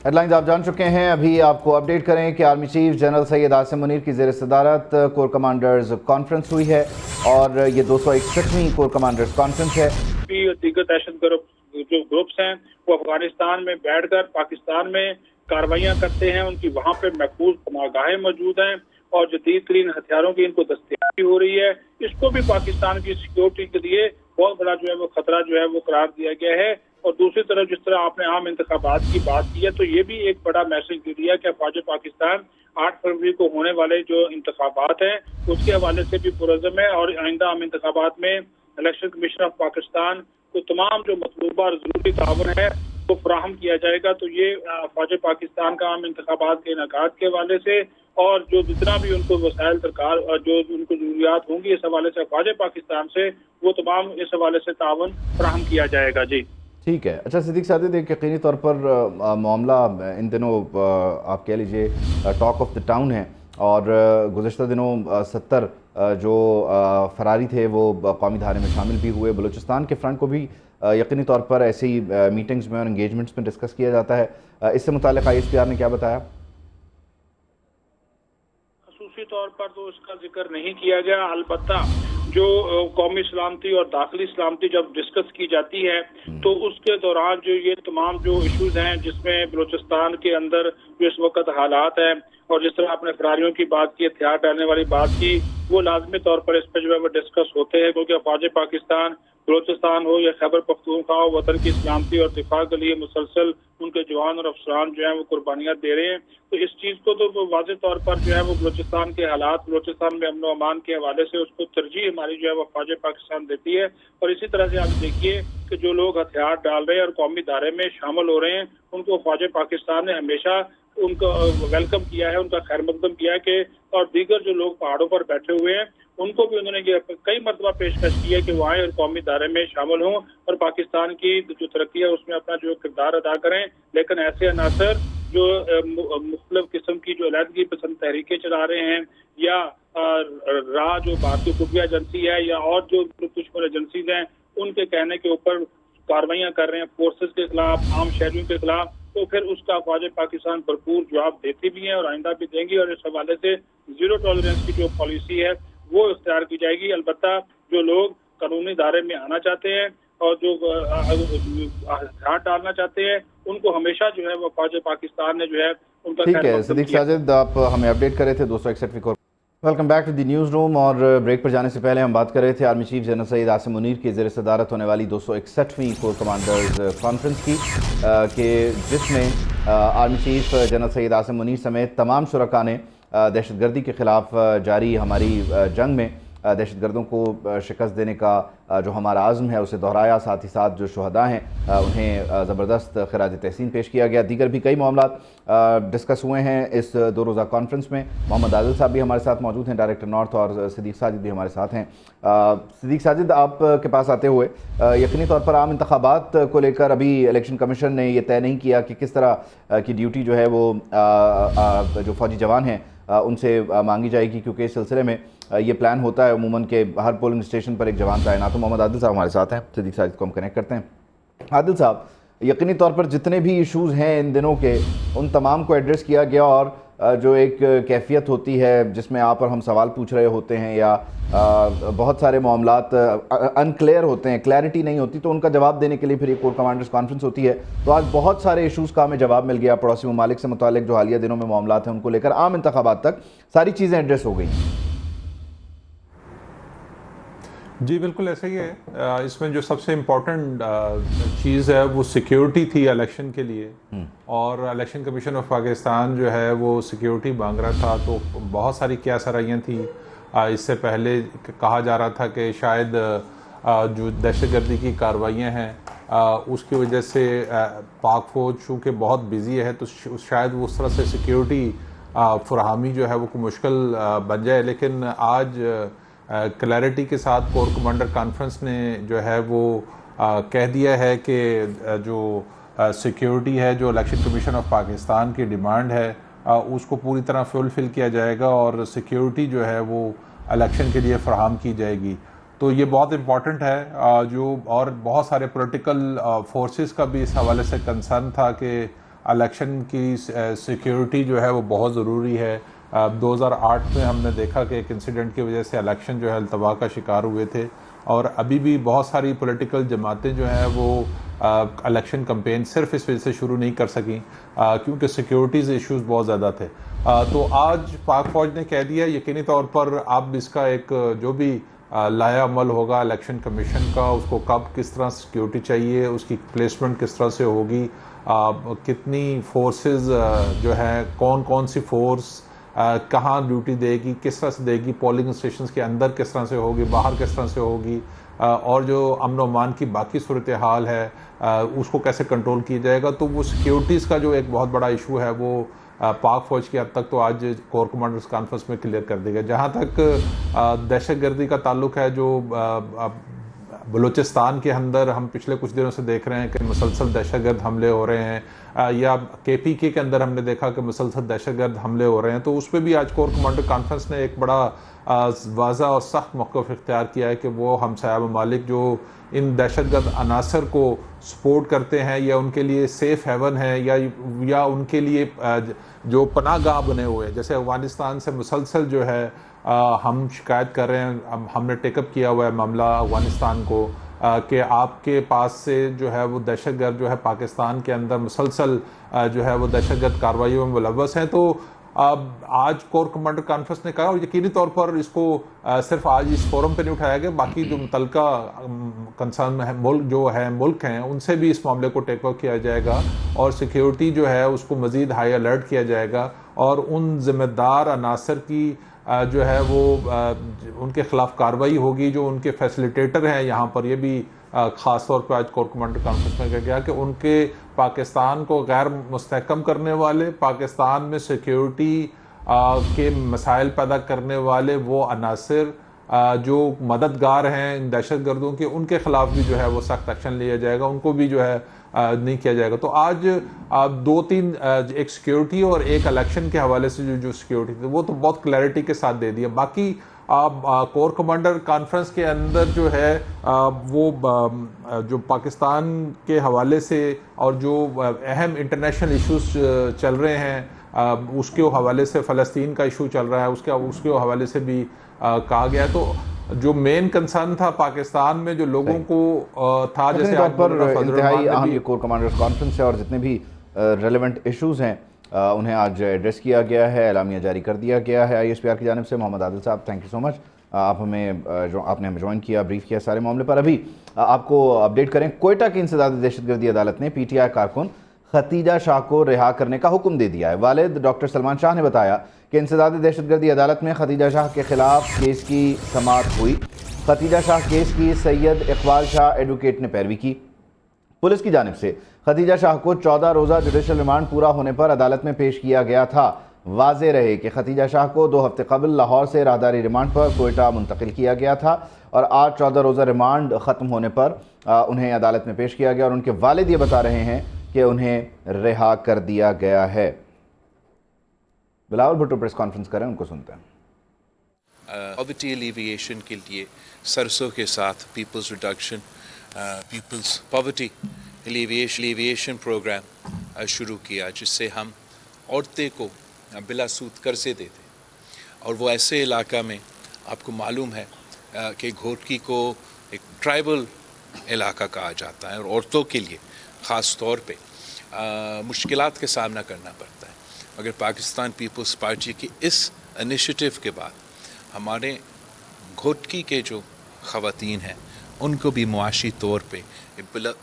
Head lines آپ جان چکے ہیں. ابھی آپ کو اپڈیٹ کریں کہ army chief general Syed Asim Munir کی زیر صدارت کور کمانڈرز کانفرنس ہوئی ہے اور یہ 261ویں کور کمانڈرز کانفرنس ہے. دیگر دہشت گرد جو گروپس ہیں وہ افغانستان میں بیٹھ کر پاکستان میں کارروائیاں کرتے ہیں. ان کی وہاں پہ محفوظ پناہگاہیں موجود ہیں اور جدید ترین ہتھیاروں کی ان کو دستیابی ہو رہی ہے. اس کو بھی پاکستان کی سیکورٹی کے لیے بہت بڑا جو ہے وہ خطرہ جو ہے وہ قرار دیا گیا ہے. اور دوسری طرف جس طرح آپ نے عام انتخابات کی بات کی ہے تو یہ بھی ایک بڑا میسج دے دیا کہ افواج پاکستان 8 فروری کو ہونے والے جو انتخابات ہیں اس کے حوالے سے بھی پرعزم ہے اور آئندہ عام انتخابات میں الیکشن کمیشن آف پاکستان کو تمام جو مطلوبہ اور ضروری تعاون ہے وہ فراہم کیا جائے گا. تو یہ افواج پاکستان کا عام انتخابات کے انعقاد کے حوالے سے اور جو جتنا بھی ان کو وسائل درکار اور جو ان کو ضروریات ہوں گی اس حوالے سے افواج پاکستان سے وہ تمام اس حوالے سے تعاون فراہم کیا جائے گا. جی ٹھیک ہے. اچھا صدیق ساجد، ایک یقینی طور پر معاملہ ان دنوں آپ کہہ لیجئے ٹاک آف دا ٹاؤن ہے اور گزشتہ دنوں 70 جو فراری تھے وہ قومی دھارے میں شامل بھی ہوئے. بلوچستان کے فرنٹ کو بھی یقینی طور پر ایسی میٹنگز میں اور انگیجمنٹس میں ڈسکس کیا جاتا ہے. اس سے متعلق ISPR نے کیا بتایا؟ خصوصی طور پر تو اس کا ذکر نہیں کیا گیا. البتہ جو قومی سلامتی اور داخلی سلامتی جب ڈسکس کی جاتی ہے تو اس کے دوران جو یہ تمام جو ایشوز ہیں جس میں بلوچستان کے اندر جو اس وقت حالات ہیں اور جس طرح آپ نے فراریوں کی بات کی، ہتھیار ڈالنے والی بات کی، وہ لازمی طور پر اس پہ جو ہے وہ ڈسکس ہوتے ہیں کیونکہ افواج پاکستان بلوچستان ہو یا خیبر پختونخوا ہو وطن کی سلامتی اور دفاع کے لیے مسلسل ان کے جوان اور افسران جو ہیں وہ قربانیاں دے رہے ہیں. تو اس چیز کو تو واضح طور پر جو ہے وہ بلوچستان کے حالات، بلوچستان میں امن و امان کے حوالے سے اس کو ترجیح ہماری جو ہے وہ افواج پاکستان دیتی ہے. اور اسی طرح سے آپ دیکھیے کہ جو لوگ ہتھیار ڈال رہے ہیں اور قومی دھارے میں شامل ہو رہے ہیں ان کو افواج پاکستان نے ہمیشہ ان کا ویلکم کیا ہے، ان کا خیر مقدم کیا ہے کہ اور دیگر جو لوگ پہاڑوں پر بیٹھے ہوئے ہیں ان کو بھی انہوں نے کئی مرتبہ پیشکش کی ہے کہ وہ آئیں اور قومی دھارے میں شامل ہوں اور پاکستان کی جو ترقی ہے اس میں اپنا جو کردار ادا کریں. لیکن ایسے عناصر جو مختلف قسم کی جو علیحدگی پسند تحریکیں چلا رہے ہیں یا جو بھارتی خفیہ ایجنسی ہے یا اور جو دشمن ایجنسیز ہیں ان کے کہنے کے اوپر کارروائیاں کر رہے ہیں فورسز کے خلاف، عام شہریوں کے خلاف، تو پھر اس کا افواج پاکستان بھرپور جواب دیتی بھی ہیں اور آئندہ بھی دیں گی. اور اس حوالے سے زیرو ٹالرنس کی جو پالیسی ہے وہ اختیار کی جائے گی. البتہ جو لوگ قانونی دائرے میں آنا چاہتے ہیں اور جو ہاتھ ڈالنا چاہتے ہیں ان کو ہمیشہ جو ہے وہ افواج پاکستان نے جو ہے ان کا ٹھیک ہے. صدیق ساجد آپ ہمیں اپڈیٹ کر رہے تھے 261ویں کور. Welcome back to the newsroom. اور بریک پر جانے سے پہلے ہم بات کر رہے تھے army chief general Syed Asim Munir کی زیر صدارت ہونے والی 261ویں کور کمانڈرز کانفرنس کی کہ جس میں army chief general Syed Asim Munir سمیت تمام شرکاء نے دہشت گردی کے خلاف جاری ہماری جنگ میں دہشت گردوں کو شکست دینے کا جو ہمارا عزم ہے اسے دہرایا. ساتھ ہی ساتھ جو شہداء ہیں انہیں زبردست خراج تحسین پیش کیا گیا. دیگر بھی کئی معاملات ڈسکس ہوئے ہیں اس 2 روزہ کانفرنس میں. محمد عادل صاحب بھی ہمارے ساتھ موجود ہیں، ڈائریکٹر نارتھ، اور صدیق ساجد بھی ہمارے ساتھ ہیں. صدیق ساجد، آپ کے پاس آتے ہوئے یقینی طور پر عام انتخابات کو لے کر ابھی الیکشن کمیشن نے یہ طے نہیں کیا کہ کس طرح کی ڈیوٹی جو ہے وہ جو فوجی جوان ہیں ان سے مانگی جائے گی، کیونکہ اس سلسلے میں یہ پلان ہوتا ہے عموماً کہ ہر پولنگ اسٹیشن پر ایک جوان تعینات. تو محمد عادل صاحب ہمارے ساتھ ہیں، صدیق ساجد کو ہم کنیکٹ کرتے ہیں. عادل صاحب، یقینی طور پر جتنے بھی ایشوز ہیں ان دنوں کے ان تمام کو ایڈریس کیا گیا اور جو ایک کیفیت ہوتی ہے جس میں آپ اور ہم سوال پوچھ رہے ہوتے ہیں یا بہت سارے معاملات انکلیئر ہوتے ہیں، کلیئرٹی نہیں ہوتی، تو ان کا جواب دینے کے لیے پھر ایک کور کمانڈرز کانفرنس ہوتی ہے. تو آج بہت سارے ایشوز کا ہمیں جواب مل گیا. پڑوسی ممالک سے متعلق جو حالیہ دنوں میں معاملات ہیں ان کو لے کر عام انتخابات تک ساری چیزیں ایڈریس ہو گئی. جی بالکل ایسا ہی ہے. اس میں جو سب سے امپورٹنٹ چیز ہے وہ سیکیورٹی تھی الیکشن کے لیے، اور الیکشن کمیشن آف پاکستان جو ہے وہ سیکیورٹی مانگ رہا تھا. تو بہت ساری کیا سرائیاں تھیں. اس سے پہلے کہا جا رہا تھا کہ شاید جو دہشت گردی کی کارروائیاں ہیں اس کی وجہ سے پاک فوج چونکہ بہت بزی ہے تو شاید وہ اس طرح سے سیکیورٹی فراہمی جو ہے وہ مشکل بن جائے. لیکن آج کلیئرٹی کے ساتھ کور کمانڈر کانفرنس نے جو ہے وہ کہہ دیا ہے کہ جو سیکیورٹی ہے، جو الیکشن کمیشن آف پاکستان کی ڈیمانڈ ہے اس کو پوری طرح فلفل کیا جائے گا اور سیکیورٹی جو ہے وہ الیکشن کے لیے فراہم کی جائے گی. تو یہ بہت امپورٹنٹ ہے. جو اور بہت سارے پولیٹیکل فورسز کا بھی اس حوالے سے کنسرن تھا کہ الیکشن کی سیکیورٹی جو ہے وہ بہت ضروری ہے. 2008 میں ہم نے دیکھا کہ ایک انسیڈنٹ کی وجہ سے الیکشن جو ہے التوا کا شکار ہوئے تھے, اور ابھی بھی بہت ساری پولیٹیکل جماعتیں جو ہیں وہ الیکشن کمپین صرف اس وجہ سے شروع نہیں کر سکیں کیونکہ سیکیورٹیز ایشوز بہت زیادہ تھے. تو آج پاک فوج نے کہہ دیا یقینی طور پر اب اس کا ایک جو بھی لایا عمل ہوگا الیکشن کمیشن کا, اس کو کب کس طرح سیکیورٹی چاہیے, اس کی پلیسمنٹ کس طرح سے ہوگی, کتنی فورسز جو ہے کون کون سی فورس کہاں ڈیوٹی دے گی, کس طرح سے دے گی, پولنگ اسٹیشنز کے اندر کس طرح سے ہوگی, باہر کس طرح سے ہوگی, اور جو امن و امان کی باقی صورتحال ہے اس کو کیسے کنٹرول کیا جائے گا. تو وہ سیکیورٹیز کا جو ایک بہت بڑا ایشو ہے وہ پاک فوج کی حد تک تو آج کور کمانڈرز کانفرنس میں کلیئر کر دیا گیا. جہاں تک دہشت گردی کا تعلق ہے, جو بلوچستان کے اندر ہم پچھلے کچھ دنوں سے دیکھ رہے ہیں کہ مسلسل دہشت گرد حملے ہو رہے ہیں, یا KPK کے اندر ہم نے دیکھا کہ مسلسل دہشت گرد حملے ہو رہے ہیں, تو اس پہ بھی آج کور کمانڈر کانفرنس نے ایک بڑا واضح اور سخت موقف اختیار کیا ہے کہ وہ ہمسایہ ممالک جو ان دہشت گرد عناصر کو سپورٹ کرتے ہیں یا ان کے لیے سیف ہیون ہے یا ان کے لیے جو پناہ گاہ بنے ہوئے ہیں, جیسے افغانستان سے مسلسل جو ہے ہم شکایت کر رہے ہیں, ہم نے ٹیک اپ کیا ہوا ہے معاملہ افغانستان کو کہ آپ کے پاس سے جو ہے وہ دہشت گرد جو ہے پاکستان کے اندر مسلسل جو ہے وہ دہشت گرد کارروائیوں میں ملوث ہیں. تو آج کور کمانڈر کانفرنس نے کہا, اور یقینی طور پر اس کو صرف آج اس فورم پہ نہیں اٹھایا گیا, باقی جو متعلقہ کنسرن ملک جو ہے ملک ہیں ان سے بھی اس معاملے کو ٹیک اپ کیا جائے گا, اور سیکیورٹی جو ہے اس کو مزید ہائی الرٹ کیا جائے گا, اور ان ذمہ دار عناصر کی جو ہے وہ ان کے خلاف کارروائی ہوگی جو ان کے فیسیلیٹیٹر ہیں. یہاں پر یہ بھی خاص طور پہ آج کور کمانڈر کانفرنس میں کہا گیا کہ ان کے پاکستان کو غیر مستحکم کرنے والے, پاکستان میں سیکیورٹی کے مسائل پیدا کرنے والے وہ عناصر جو مددگار ہیں ان دہشت گردوں کے, ان کے خلاف بھی جو ہے وہ سخت ایکشن لیا جائے گا, ان کو بھی جو ہے نہیں کیا جائے گا. تو آج دو تین, ایک سیکیورٹی اور ایک الیکشن کے حوالے سے جو سیکیورٹی تھی وہ تو بہت کلیئرٹی کے ساتھ دے دیا. باقی کور کمانڈر کانفرنس کے اندر جو ہے وہ جو پاکستان کے حوالے سے اور جو اہم انٹرنیشنل ایشوز چل رہے ہیں اس کے حوالے سے, فلسطین کا ایشو چل رہا ہے اس کے حوالے سے بھی کہا گیا. تو جو مین کنسرن تھا پاکستان میں جو لوگوں کو تھا, جیسے آج پر انتہائی اہم یہ کور کمانڈرز کانفرنس ہے اور جتنے بھی ریلیونٹ ایشوز ہیں انہیں آج ایڈریس کیا گیا ہے, اعلامیہ جاری کر دیا گیا ہے ISPR کی جانب سے. محمد عادل صاحب تھینک یو سو مچ, آپ نے ہمیں جوائن کیا, بریف کیا سارے معاملے پر. ابھی آپ کو اپڈیٹ کریں, کوئٹہ کی انسداد دہشت گردی عدالت نے PTI کارکن ختیجہ شاہ کو رہا کرنے کا حکم دے دیا ہے. والد ڈاکٹر سلمان شاہ نے بتایا کہ انسداد دہشت گردی عدالت میں ختیجہ شاہ کے خلاف کیس کی سماعت ہوئی. ختیجہ شاہ کیس کی سید اقبال شاہ ایڈوکیٹ نے پیروی کی. پولیس کی جانب سے ختیجہ شاہ کو 14 روزہ جوڈیشل ریمانڈ پورا ہونے پر عدالت میں پیش کیا گیا تھا. واضح رہے کہ ختیجہ شاہ کو 2 ہفتے قبل لاہور سے راہداری ریمانڈ پر کوئٹہ منتقل کیا گیا تھا, اور آج 14 روزہ ریمانڈ ختم ہونے پر انہیں عدالت میں پیش کیا گیا, اور ان کے والد یہ بتا رہے ہیں کہ انہیں رہا کر دیا گیا ہے. بلاول بھٹو پریس کانفرنس کریں, ان کو سنتے ہیں. پاورٹی ایلیویشن کے لیے سرسوں کے ساتھ people's reduction people's poverty alleviation programme شروع کیا, جس سے ہم عورتیں کو بلا سود قرضے دیتے, اور وہ ایسے علاقہ میں آپ کو معلوم ہے کہ گھوٹکی کو ایک ٹرائبل علاقہ کہا جاتا ہے, اور عورتوں کے لیے خاص طور پہ مشکلات کا سامنا کرنا پڑتا ہے. اگر پاکستان پیپلز پارٹی کی اس انیشیٹو کے بعد ہمارے گھوٹکی کے جو خواتین ہیں ان کو بھی معاشی طور پہ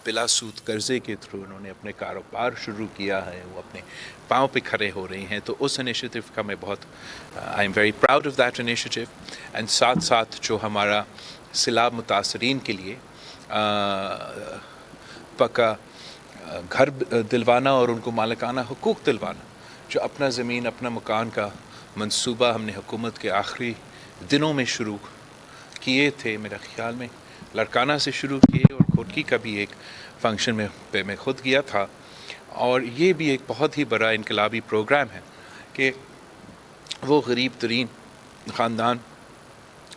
بلا سود قرضے کے تھرو انہوں نے اپنے کاروبار شروع کیا ہے, وہ اپنے پاؤں پہ کھڑے ہو رہی ہیں, تو اس انیشیٹو کا میں بہت I am very proud of that initiative. And ساتھ ساتھ جو ہمارا سیلاب متاثرین کے لیے پکا گھر دلوانا اور ان کو مالکانہ حقوق دلوانا, جو اپنا زمین اپنا مکان کا منصوبہ ہم نے حکومت کے آخری دنوں میں شروع کیے تھے, میرا خیال میں لڑکانہ سے شروع کیے, اور گھوٹکی کا بھی ایک فنکشن میں خود گیا تھا. اور یہ بھی ایک بہت ہی بڑا انقلابی پروگرام ہے کہ وہ غریب ترین خاندان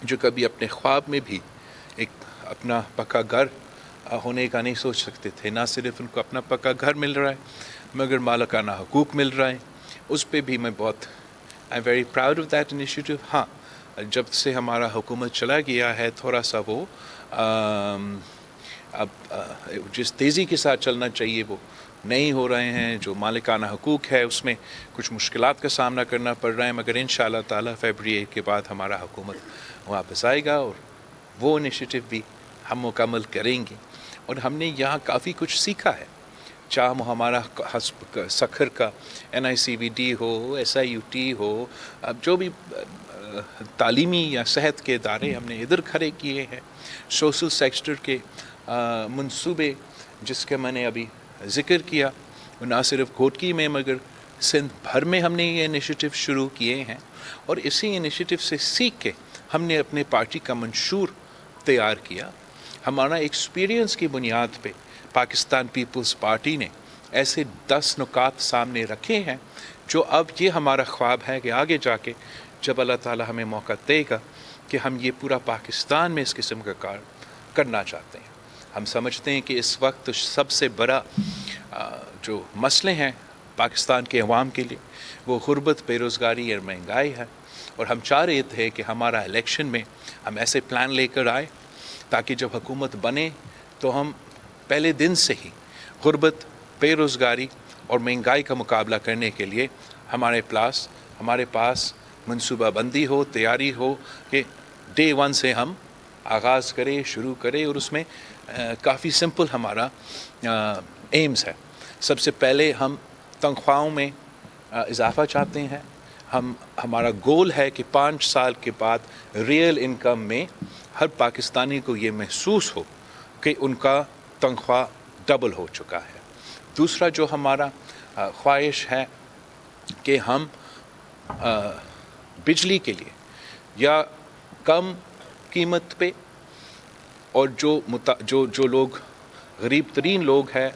جو کبھی اپنے خواب میں بھی ایک اپنا پکا گھر ہونے کا نہیں سوچ سکتے تھے, نہ صرف ان کو اپنا پکا گھر مل رہا ہے मगर मालिकाना हकूक़ मिल रहे हैं, उस पे भी मैं बहुत I am very proud of that initiative. हाँ, जब से हमारा हुकूमत चला गया है थोड़ा सा वो अब जिस तेज़ी के साथ चलना चाहिए वो नहीं हो रहे हैं। जो मालिकाना हकूक़ है उसमें कुछ मुश्किलात का सामना करना पड़ रहा है, मगर इंशाअल्लाह ताला फरवरी के बाद हमारा हुकूमत वापस आएगा और वो इनिशिएटिव भी हम मुकम्मल करेंगे। और हमने यहाँ काफ़ी कुछ सीखा है, चाहे वो हमारा सखर का NICVD हो, SIUT हो, अब जो भी तालीमी या सेहत के इदारे हमने इधर खड़े किए हैं, सोशल सेक्टर के मंसूबे जिसके मैंने अभी ज़िक्र किया, ना सिर्फ घोटकी में मगर सिंध भर में हमने ये इनिशिएटिव शुरू किए हैं। और इसी इनिशिएटिव से सीख के हमने अपने पार्टी का मंशूर तैयार किया। हमारा एक्सपीरियंस की बुनियाद पे पाकिस्तान पीपल्स पार्टी ने ऐसे 10 नुकात सामने रखे हैं जो अब ये हमारा ख्वाब है कि आगे जाके जब अल्लाह ताला हमें मौका देगा कि हम ये पूरा पाकिस्तान में इस किस्म का कार्य करना चाहते हैं। हम समझते हैं कि इस वक्त सबसे बड़ा जो मसले हैं पाकिस्तान के अवाम के लिए वो गुर्बत, बेरोज़गारी और महंगाई है। और हम चाह रहे थे कि हमारा इलेक्शन में हम ऐसे प्लान लेकर आए ताकि जब हुकूमत बने तो हम पहले दिन से ही गुर्बत, बेरोज़गारी और महंगाई का मुकाबला करने के लिए हमारे पास मनसूबाबंदी हो, तैयारी हो कि डे 1 से हम आगाज़ करें, शुरू करें। और उसमें काफ़ी सिंपल हमारा एम्स है। सबसे पहले हम तनख्वाहों में इजाफ़ा चाहते हैं। हमारा गोल है कि 5 साल के बाद रियल इनकम में हर पाकिस्तानी को ये महसूस हो कि उनका तनख्वाह डबल हो चुका है। दूसरा जो हमारा ख्वाहिश है कि हम बिजली के लिए या कम कीमत पे और जो लोग गरीब तरीन लोग हैं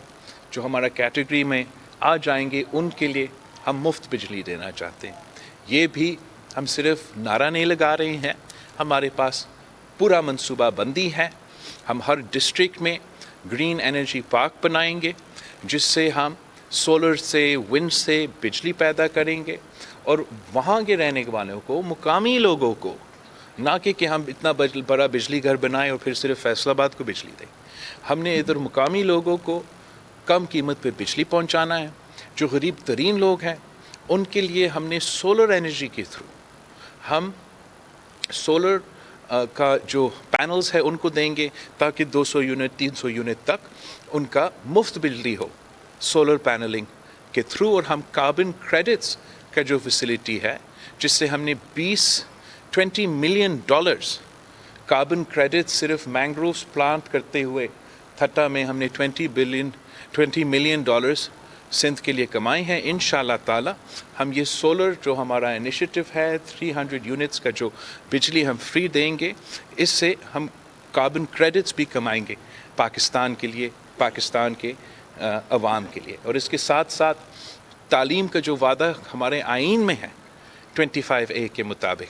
जो हमारा कैटेगरी में आ जाएंगे उनके लिए हम मुफ्त बिजली देना चाहते हैं। ये भी हम सिर्फ नारा नहीं लगा रहे हैं, हमारे पास पूरा मनसूबा बंदी है। हम हर डिस्ट्रिक्ट में ग्रीन एनर्जी पार्क बनाएंगे जिससे हम सोलर से, विंड से बिजली पैदा करेंगे और वहाँ के रहने वालों को, मुकामी लोगों को, ना कि हम इतना बड़ा बिजली घर बनाएं और फिर सिर्फ फैसलाबाद को बिजली दें। हमने इधर मुकामी लोगों को कम कीमत पे बिजली पहुँचाना है। जो गरीब तरीन लोग हैं उनके लिए हमने सोलर एनर्जी के थ्रू हम सोलर का जो पैनल्स है उनको देंगे ताकि 200 यूनिट 300 यूनिट तक उनका मुफ्त बिजली हो सोलर पैनलिंग के थ्रू। और हम कार्बन क्रेडिट्स का जो फैसिलिटी है जिससे हमने $20 मिलियन कार्बन क्रेडिट सिर्फ मैंग्रोव्स प्लांट करते हुए थट्टा में हमने $20 मिलियन सिंध के लिए कमाए हैं। इंशाअल्लाह ताला हम ये सोलर जो हमारा इनिशिएटिव है 300 यूनिट्स का जो बिजली हम फ्री देंगे, इससे हम कार्बन क्रेडिट्स भी कमाएंगे पाकिस्तान के लिए, पाकिस्तान के अवाम के लिए। और इसके साथ साथ तालीम का जो वादा हमारे आइन में है 25A के मुताबिक,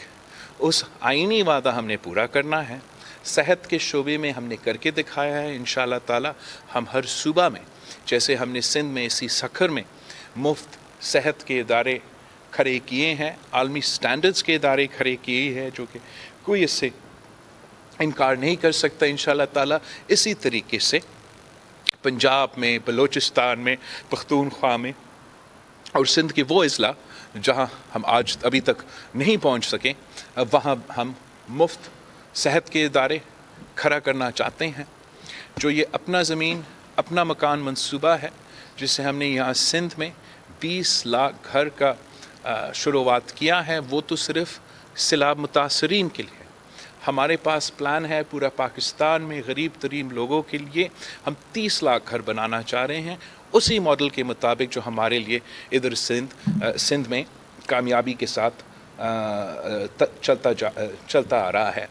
उस आइनी वादा हमने पूरा करना है। सेहत के शोबे में हमने करके दिखाया है। इंशाअल्लाह ताला हम हर सूबा में, जैसे हमने सिंध में इसी सखर में मुफ्त सेहत के इदारे खड़े किए हैं, आलमी स्टैंडर्ड्स के इदारे खड़े किए हैं जो कि कोई इससे इनकार नहीं कर सकता। इंशाअल्लाह ताला इसी तरीके से पंजाब में, बलोचिस्तान में, पख्तूनख्वा में और सिंध के वो अजला जहां हम आज अभी तक नहीं पहुंच सके, वहां हम मुफ्त सेहत के इदारे खड़ा करना चाहते हैं। जो ये अपना ज़मीन अपना मकान मंसूबा है जिससे हमने यहाँ सिंध में 20 लाख घर का शुरुआत किया है, वो तो सिर्फ सैलाब मुतासरीन के लिए। हमारे पास प्लान है पूरा पाकिस्तान में गरीब तरीन लोगों के लिए हम 30 लाख घर बनाना चाह रहे हैं, उसी मॉडल के मुताबिक जो हमारे लिए इधर सिंध में कामयाबी के साथ चलता आ रहा है।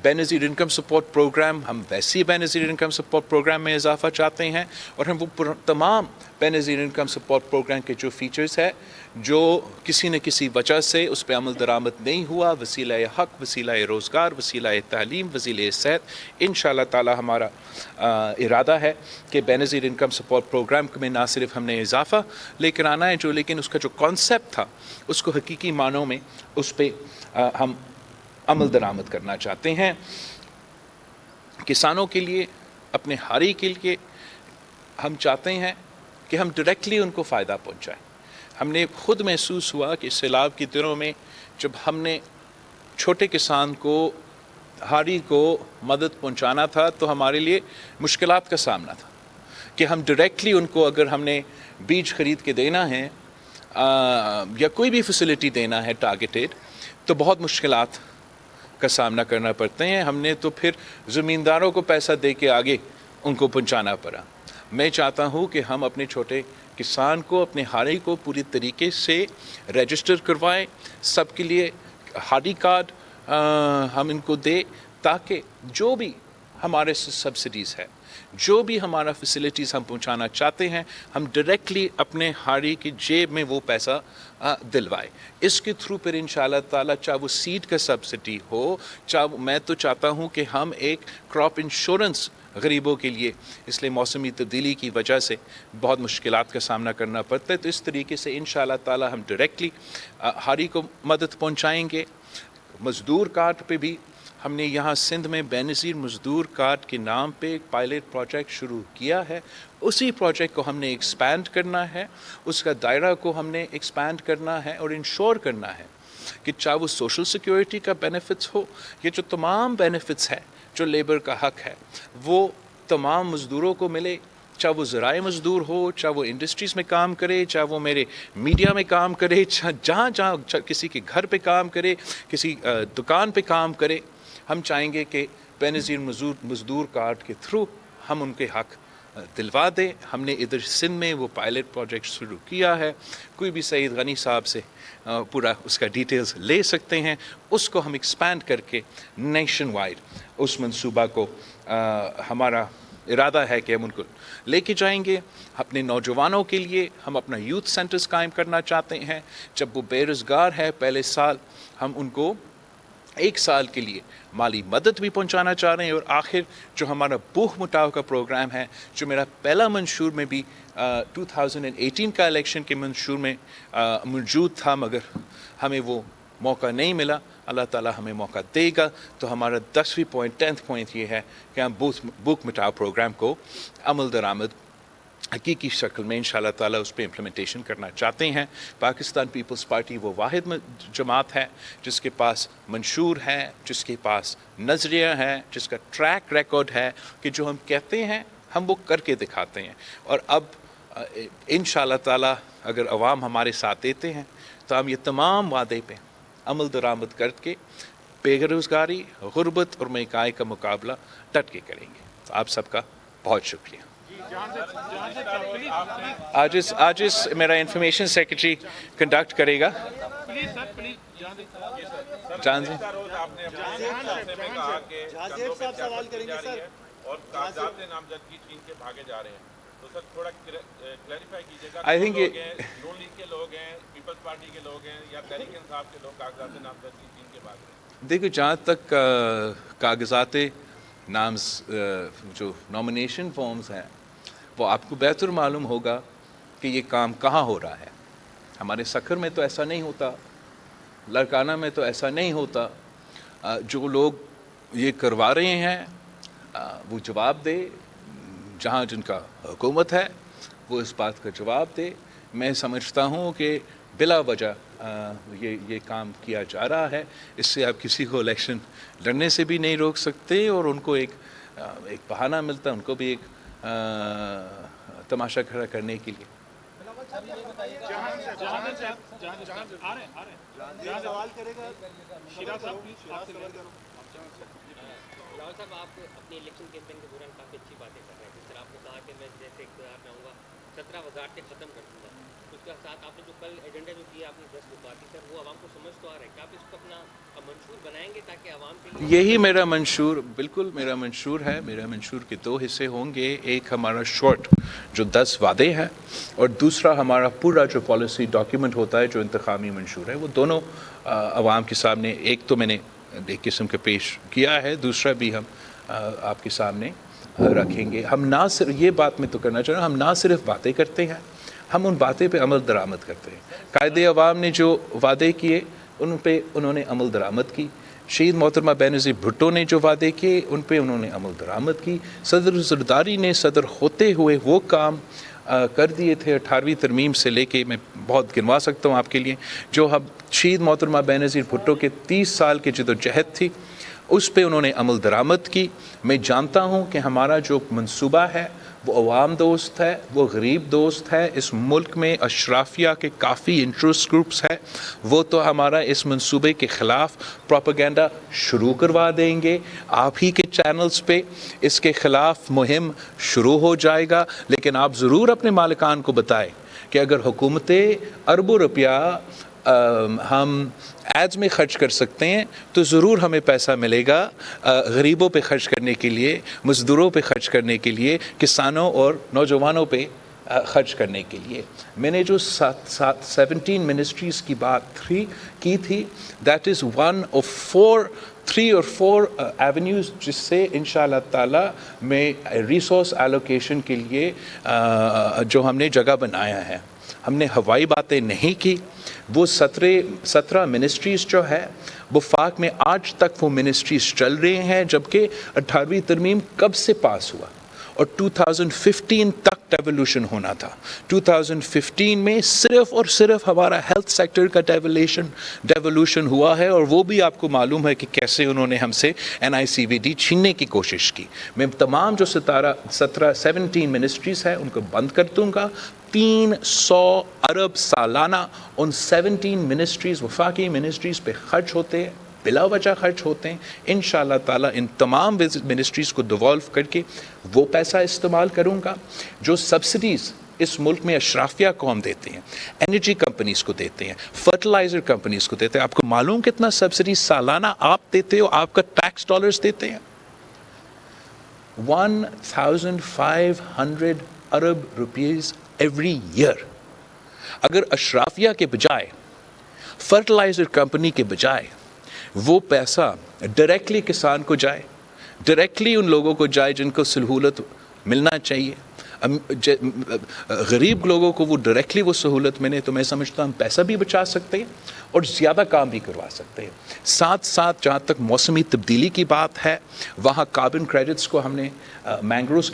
बेनज़ीर इनकम सपोर्ट प्रोग्राम, हम वैसी बेनज़ीर इनकम सपोर्ट प्रोग्राम में इजाफा चाहते हैं और हम वो तमाम बेनज़ीर इनकम सपोर्ट प्रोग्राम के जो फ़ीचर्स है जो किसी न किसी वजह से उस पर अमल दरामद नहीं हुआ, वसीला हक़, वसीला रोज़गार, वसीला तालीम, वसीला सेहत, इंशाअल्लाह ताला हमारा इरादा है कि बेनज़ीर इनकम सपोर्ट प्रोग्राम में ना सिर्फ हमने इजाफा लेकर आना है जो, लेकिन उसका जो कॉन्सेप्ट था उसको हकीकी मानों में उस पर हम अमल दरामद करना चाहते हैं। किसानों के लिए, अपने हारी के लिए हम चाहते हैं कि हम डायरेक्टली उनको फ़ायदा पहुंचाएं। हमने खुद महसूस हुआ कि सैलाब के दिनों में जब हमने छोटे किसान को, हारी को मदद पहुंचाना था तो हमारे लिए मुश्किलात का सामना था कि हम डायरेक्टली उनको अगर हमने बीज खरीद के देना है या कोई भी फैसिलिटी देना है टारगेटेड, तो बहुत मुश्किलात का सामना करना पड़ते हैं। हमने तो फिर ज़मींदारों को पैसा दे के आगे उनको पहुंचाना पड़ा। मैं चाहता हूं कि हम अपने छोटे किसान को, अपने हारी को पूरी तरीके से रजिस्टर करवाएं, सबके लिए हारी कार्ड हम इनको दें ताकि जो भी हमारे सब्सिडीज़ है, जो भी हमारा फैसिलिटीज़ हम पहुंचाना चाहते हैं, हम डायरेक्टली अपने हारी की जेब में वो पैसा दिलवाए। इसके थ्रू फिर इंशाअल्लाह ताला चाहे वो सीड का सब्सिडी हो, चाहे मैं तो चाहता हूं कि हम एक क्रॉप इंश्योरेंस गरीबों के लिए, इसलिए मौसमी तब्दीली की वजह से बहुत मुश्किलात का सामना करना पड़ता है, तो इस तरीके से इंशाअल्लाह ताला हम डायरेक्टली हारी को मदद पहुंचाएंगे। मज़दूर कार्ड पे भी हमने यहाँ सिंध में बेनज़ीर मज़दूर कार्ड के नाम पे एक पायलट प्रोजेक्ट शुरू किया है। उसी प्रोजेक्ट को हमने एक्सपैंड करना है, उसका दायरा को हमने एक्सपैंड करना है और इंश्योर करना है कि चाहे वो सोशल सिक्योरिटी का बेनिफिट्स हो, ये जो तमाम बेनिफिट्स हैं जो लेबर का हक है वो तमाम मज़दूरों को मिले, चाहे वो ज़राए मज़दूर हो, चाहे वो इंडस्ट्रीज़ में काम करे, चाहे वो मेरे मीडिया में काम करे, जहाँ जहाँ किसी के घर पे काम करे, किसी दुकान पे काम करे। हम चाहेंगे कि बेनज़ीर मज़दूर कार्ड के थ्रू हम उनके हक़ दिलवा दें। हमने इधर सिंध में वो पायलट प्रोजेक्ट शुरू किया है। कोई भी सईद गनी साहब से पूरा उसका डिटेल्स ले सकते हैं। उसको हम एक्सपैंड करके नेशन वाइड उस मंसूबा को हमारा इरादा है कि हम उनको लेके जाएंगे। अपने नौजवानों के लिए हम अपना यूथ सेंटर्स कायम करना चाहते हैं। जब वो बेरोज़गार है, पहले साल हम उनको 1 साल के लिए माली मदद भी पहुंचाना चाह रहे हैं। और आखिर जो हमारा भूख मिटाव का प्रोग्राम है, जो मेरा पहला मंशूर में भी 2018 का इलेक्शन के मंशूर में मौजूद था, मगर हमें वो मौका नहीं मिला। अल्लाह ताला हमें मौका देगा तो हमारा 10वीं पॉइंट 10th पॉइंट ये है कि हम भूख मिटाव प्रोग्राम को अमल दरामद हकीकी शक्ल में इंशाअल्लाह ताला उस पर इम्प्लीमेंटेशन करना चाहते हैं। पाकिस्तान पीपल्स पार्टी वो वाहिद जमात है जिसके पास मंशूर है, जिसके पास नज़रिया है, जिसका ट्रैक रिकॉर्ड है कि जो हम कहते हैं हम वो करके दिखाते हैं। और अब इंशाअल्लाह ताला अगर अवाम हमारे साथ देते हैं तो हम ये तमाम वादे पे अमल दरामद करके बेरोज़गारी, गुर्बत और महंगाई का मुकाबला डट के करेंगे। तो आप सबका बहुत शुक्रिया। आज इस मेरा इंफॉर्मेशन सेक्रेटरी कंडक्ट करेगा। जान जी आई थिंक नून लीग के लोग हैं, पीपल्स पार्टी के लोग हैं या तहरीक इंसाफ के लोग कागजात नामजदगी चीन के भाग रहे हैं। देखो, जहाँ तक कागजात जो नॉमिनेशन फॉर्म्स हैं वो आपको बेहतर मालूम होगा कि ये काम कहाँ हो रहा है। हमारे सखर में तो ऐसा नहीं होता, लड़काना में तो ऐसा नहीं होता। जो लोग ये करवा रहे हैं वो जवाब दे, जहाँ जिनका हुकूमत है वो इस बात का जवाब दे। मैं समझता हूँ कि बिला वजह ये काम किया जा रहा है। इससे आप किसी को इलेक्शन लड़ने से भी नहीं रोक सकते और उनको एक बहाना मिलता है, उनको भी एक तमाशा खड़ा करने के लिए। साहब, आप अपनी इलेक्शन कैंपेन के दौरान काफ़ी अच्छी बातें कर रहे हैं। जिस तरह आपने कहा कि मैं जैसे इक़्तिदार में आऊँगा 17 वजारतें ख़त्म कर दूँगा। उसके साथ आपने जो कल एजेंडा जो किया आपने 10 वजारती सर, वो आवाम को समझ तो आ रहा है कि आप इसको अपना मंशूर बनाएंगे ताकि आवाम के लिए यही मेरा मंशूर, बिल्कुल मेरा मंशूर है। मेरा मंशूर के दो हिस्से होंगे, एक हमारा शॉर्ट जो 10 वादे हैं और दूसरा हमारा पूरा जो पॉलिसी डॉक्यूमेंट होता है जो इंतखामी मंशूर है। वो दोनों आवाम के सामने, एक तो मैंने एक किस्म का पेश किया है, दूसरा भी हम आपके सामने रखेंगे। हम ना सिर्फ ये बात में तो करना चाह रहा हूँ, हम ना सिर्फ बातें करते हैं, हम उन बातें पे अमल दरामद करते हैं। कायदे अवाम ने जो वादे किए उन पे उन्होंने अमल दरामद की। शहीद मोहतरमा बेनज़ीर भुट्टो ने जो वादे किए उन पे उन्होंने अमल दरामद की। सदर ज़रदारी ने सदर होते हुए वो काम कर दिए थे 18वीं तरमीम से लेके, मैं बहुत गिनवा सकता हूँ आपके लिए, जो हम शहीद मोहतरमा बेनज़ीर भुट्टो के 30 साल की जदोजहद थी उस पे उन्होंने अमल दरामद की। मैं जानता हूँ कि हमारा जो मंसूबा है वो अवाम दोस्त है, वो गरीब दोस्त है। इस मुल्क में अशराफिया के काफ़ी इंटरेस्ट ग्रुप्स है, वो तो हमारा इस मंसूबे के ख़िलाफ़ प्रोपेगेंडा शुरू करवा देंगे। आप ही के चैनल्स पे इसके ख़िलाफ़ मुहिम शुरू हो जाएगा। लेकिन आप ज़रूर अपने मालिकान को बताएं कि अगर हुकूमतें अरबों रुपया हम एड्स में ख़र्च कर सकते हैं तो ज़रूर हमें पैसा मिलेगा गरीबों पे ख़र्च करने के लिए, मज़दूरों पे ख़र्च करने के लिए, किसानों और नौजवानों पे ख़र्च करने के लिए। मैंने जो 17 मिनिस्ट्रीज़ की बात की थी, that is one of 3 or 4 avenues जिससे इंशाअल्लाह ताला में रिसोर्स एलोकेशन के लिए जो हमने जगह बनाया है। हमने हवाई बातें नहीं की। वो 17 मिनिस्ट्रीज़ जो है वफाक में आज तक वो मिनिस्ट्रीज़ चल रही हैं, जबकि 18वीं तरमीम कब से पास हुआ और 2015 तक डेवोल्यूशन होना था। 2015 में सिर्फ और सिर्फ हमारा हेल्थ सेक्टर का डेवोल्यूशन हुआ है और वो भी आपको मालूम है कि कैसे उन्होंने हमसे NICVD छीनने की कोशिश की। मैं तमाम जो 17 मिनिस्ट्रीज़ हैं उनको बंद कर दूँगा। 300 अरब सालाना उन 17 मिनिस्ट्रीज़, वफाकी मिनिस्ट्रीज़ पे खर्च होते हैं, बिला वजह खर्च होते हैं। इंशाअल्लाह ताला इन तमाम मिनिस्ट्रीज़ को डिवॉल्व करके वो पैसा इस्तेमाल करूँगा जो सब्सिडीज़ इस मुल्क में अशराफिया कौम देते हैं, एनर्जी कंपनीज़ को देते हैं, फर्टिलाइज़र कंपनीज़ को देते हैं। आपको मालूम कितना सब्सिडी सालाना आप देते हो, आपका टैक्स डॉलर्स देते हैं? 1500 अरब रुपीज़ एवरी ईयर। अगर अशराफिया के बजाय, फर्टिलाइज़र कंपनी के बजाय वो पैसा डायरेक्टली किसान को जाए, डायरेक्टली उन लोगों को जाए जिनको सहूलत मिलना चाहिए, गरीब लोगों को वो डायरेक्टली वो सहूलत मिले, तो मैं समझता हूँ हम पैसा भी बचा सकते हैं और ज़्यादा काम भी करवा सकते हैं। साथ साथ जहाँ तक मौसमी तब्दीली की बात है, वहाँ कार्बन क्रेडिट्स को हमने मैंग्रोव्स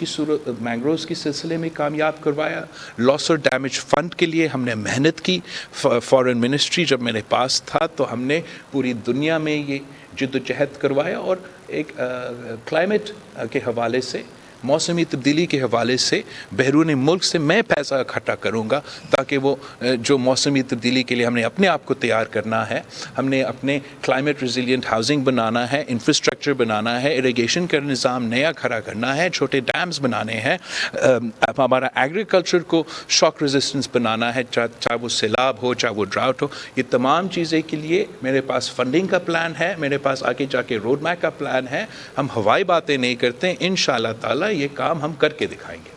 की सिलसिले में कामयाब करवाया। लॉस और डैमेज फ़ंड के लिए हमने मेहनत की। फॉरेन मिनिस्ट्री जब मेरे पास था तो हमने पूरी दुनिया में ये जद्दोजहद करवाया और एक क्लाइमेट के हवाले से, मौसमी तब्दीली के हवाले से बैरून मुल्क से मैं पैसा इकट्ठा करूँगा ताकि वो जो मौसमी तब्दीली के लिए हमने अपने आप को तैयार करना है, हमने अपने क्लाइमेट रेजिलिएंट हाउसिंग बनाना है, इंफ्रास्ट्रक्चर बनाना है, इरिगेशन का निज़ाम नया खड़ा करना है, छोटे डैम्स बनाने हैं, हमारा एग्रीकल्चर को शॉक रेजिस्टेंस बनाना है, चाहे वो सैलाब हो, चाहे वो ड्राउट हो। ये तमाम चीज़ें के लिए मेरे पास फंडिंग का प्लान है, मेरे पास आगे जाके रोड मैप का प्लान है। हम हवाई बातें नहीं करते, इंशाअल्लाह ताला ये काम हम करके दिखाएंगे।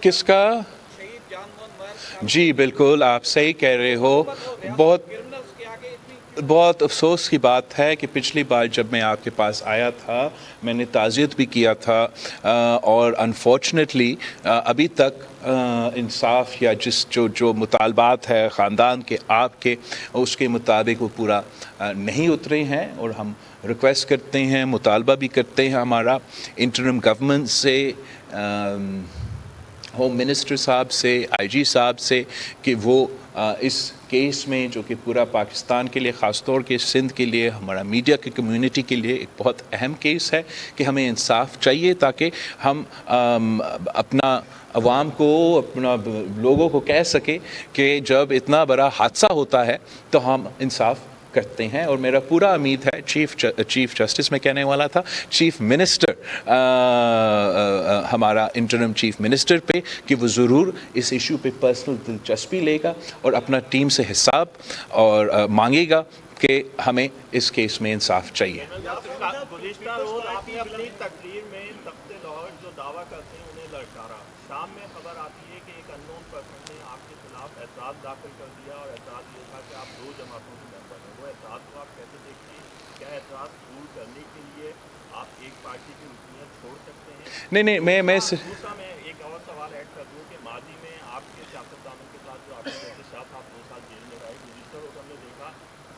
किसका? जी बिल्कुल, आप सही कह रहे हो। बहुत अफसोस की बात है कि पिछली बार जब मैं आपके पास आया था मैंने ताज़ियत भी किया था और अनफॉर्चुनेटली अभी तक इंसाफ या जो मुतालबात है ख़ानदान के आपके, उसके मुताबिक वो पूरा नहीं उतरे हैं और हम रिक्वेस्ट करते हैं, मुतालबा भी करते हैं हमारा इंटरिम गवर्नमेंट से, होम मिनिस्टर साहब से, IG साहब से कि वो इस केस में जो कि पूरा पाकिस्तान के लिए, ख़ास तौर के सिंध के लिए, हमारा मीडिया की कम्युनिटी के लिए एक बहुत अहम केस है कि हमें इंसाफ चाहिए ताकि हम अपना अवाम को, अपना लोगों को कह सके कि जब इतना बड़ा हादसा होता है तो हम इंसाफ کرتے ہیں. اور میرا پورا امید ہے چیف جسٹس میں کہنے والا تھا, چیف منسٹر ہمارا انٹرم چیف منسٹر پہ, کہ وہ ضرور اس ایشو پہ پرسنل دلچسپی لے گا اور اپنا ٹیم سے حساب اور مانگے گا کہ ہمیں اس کیس میں انصاف چاہیے. گزشتہ روز آپ نے اپنی تقریر میں تخت لاہور جو دعویٰ کرتے ہیں انہیں للکارا. شام میں خبر آتی ہے کہ ایک اننون پرسن نے آپ کے خلاف اعتراض داخل کر دیا اور اعتراض یہ تھا کہ آپ 2 جماعتوں کے ممبر ہیں. وہ اعتراض کو آپ کیسے دیکھتے ہیں؟ کیا اعتراض دور کرنے کے لیے آپ ایک پارٹی کی رکنیت چھوڑ سکتے ہیں؟ نہیں میں دوسرا میں ایک اور سوال ایڈ کر دوں کہ ماضی میں آپ کے سیاستدانوں کے ساتھ جو آپ کے جیسے شاہ صاحب 2 سال جیل میں رہے, گزشتہ روز ہم نے دیکھا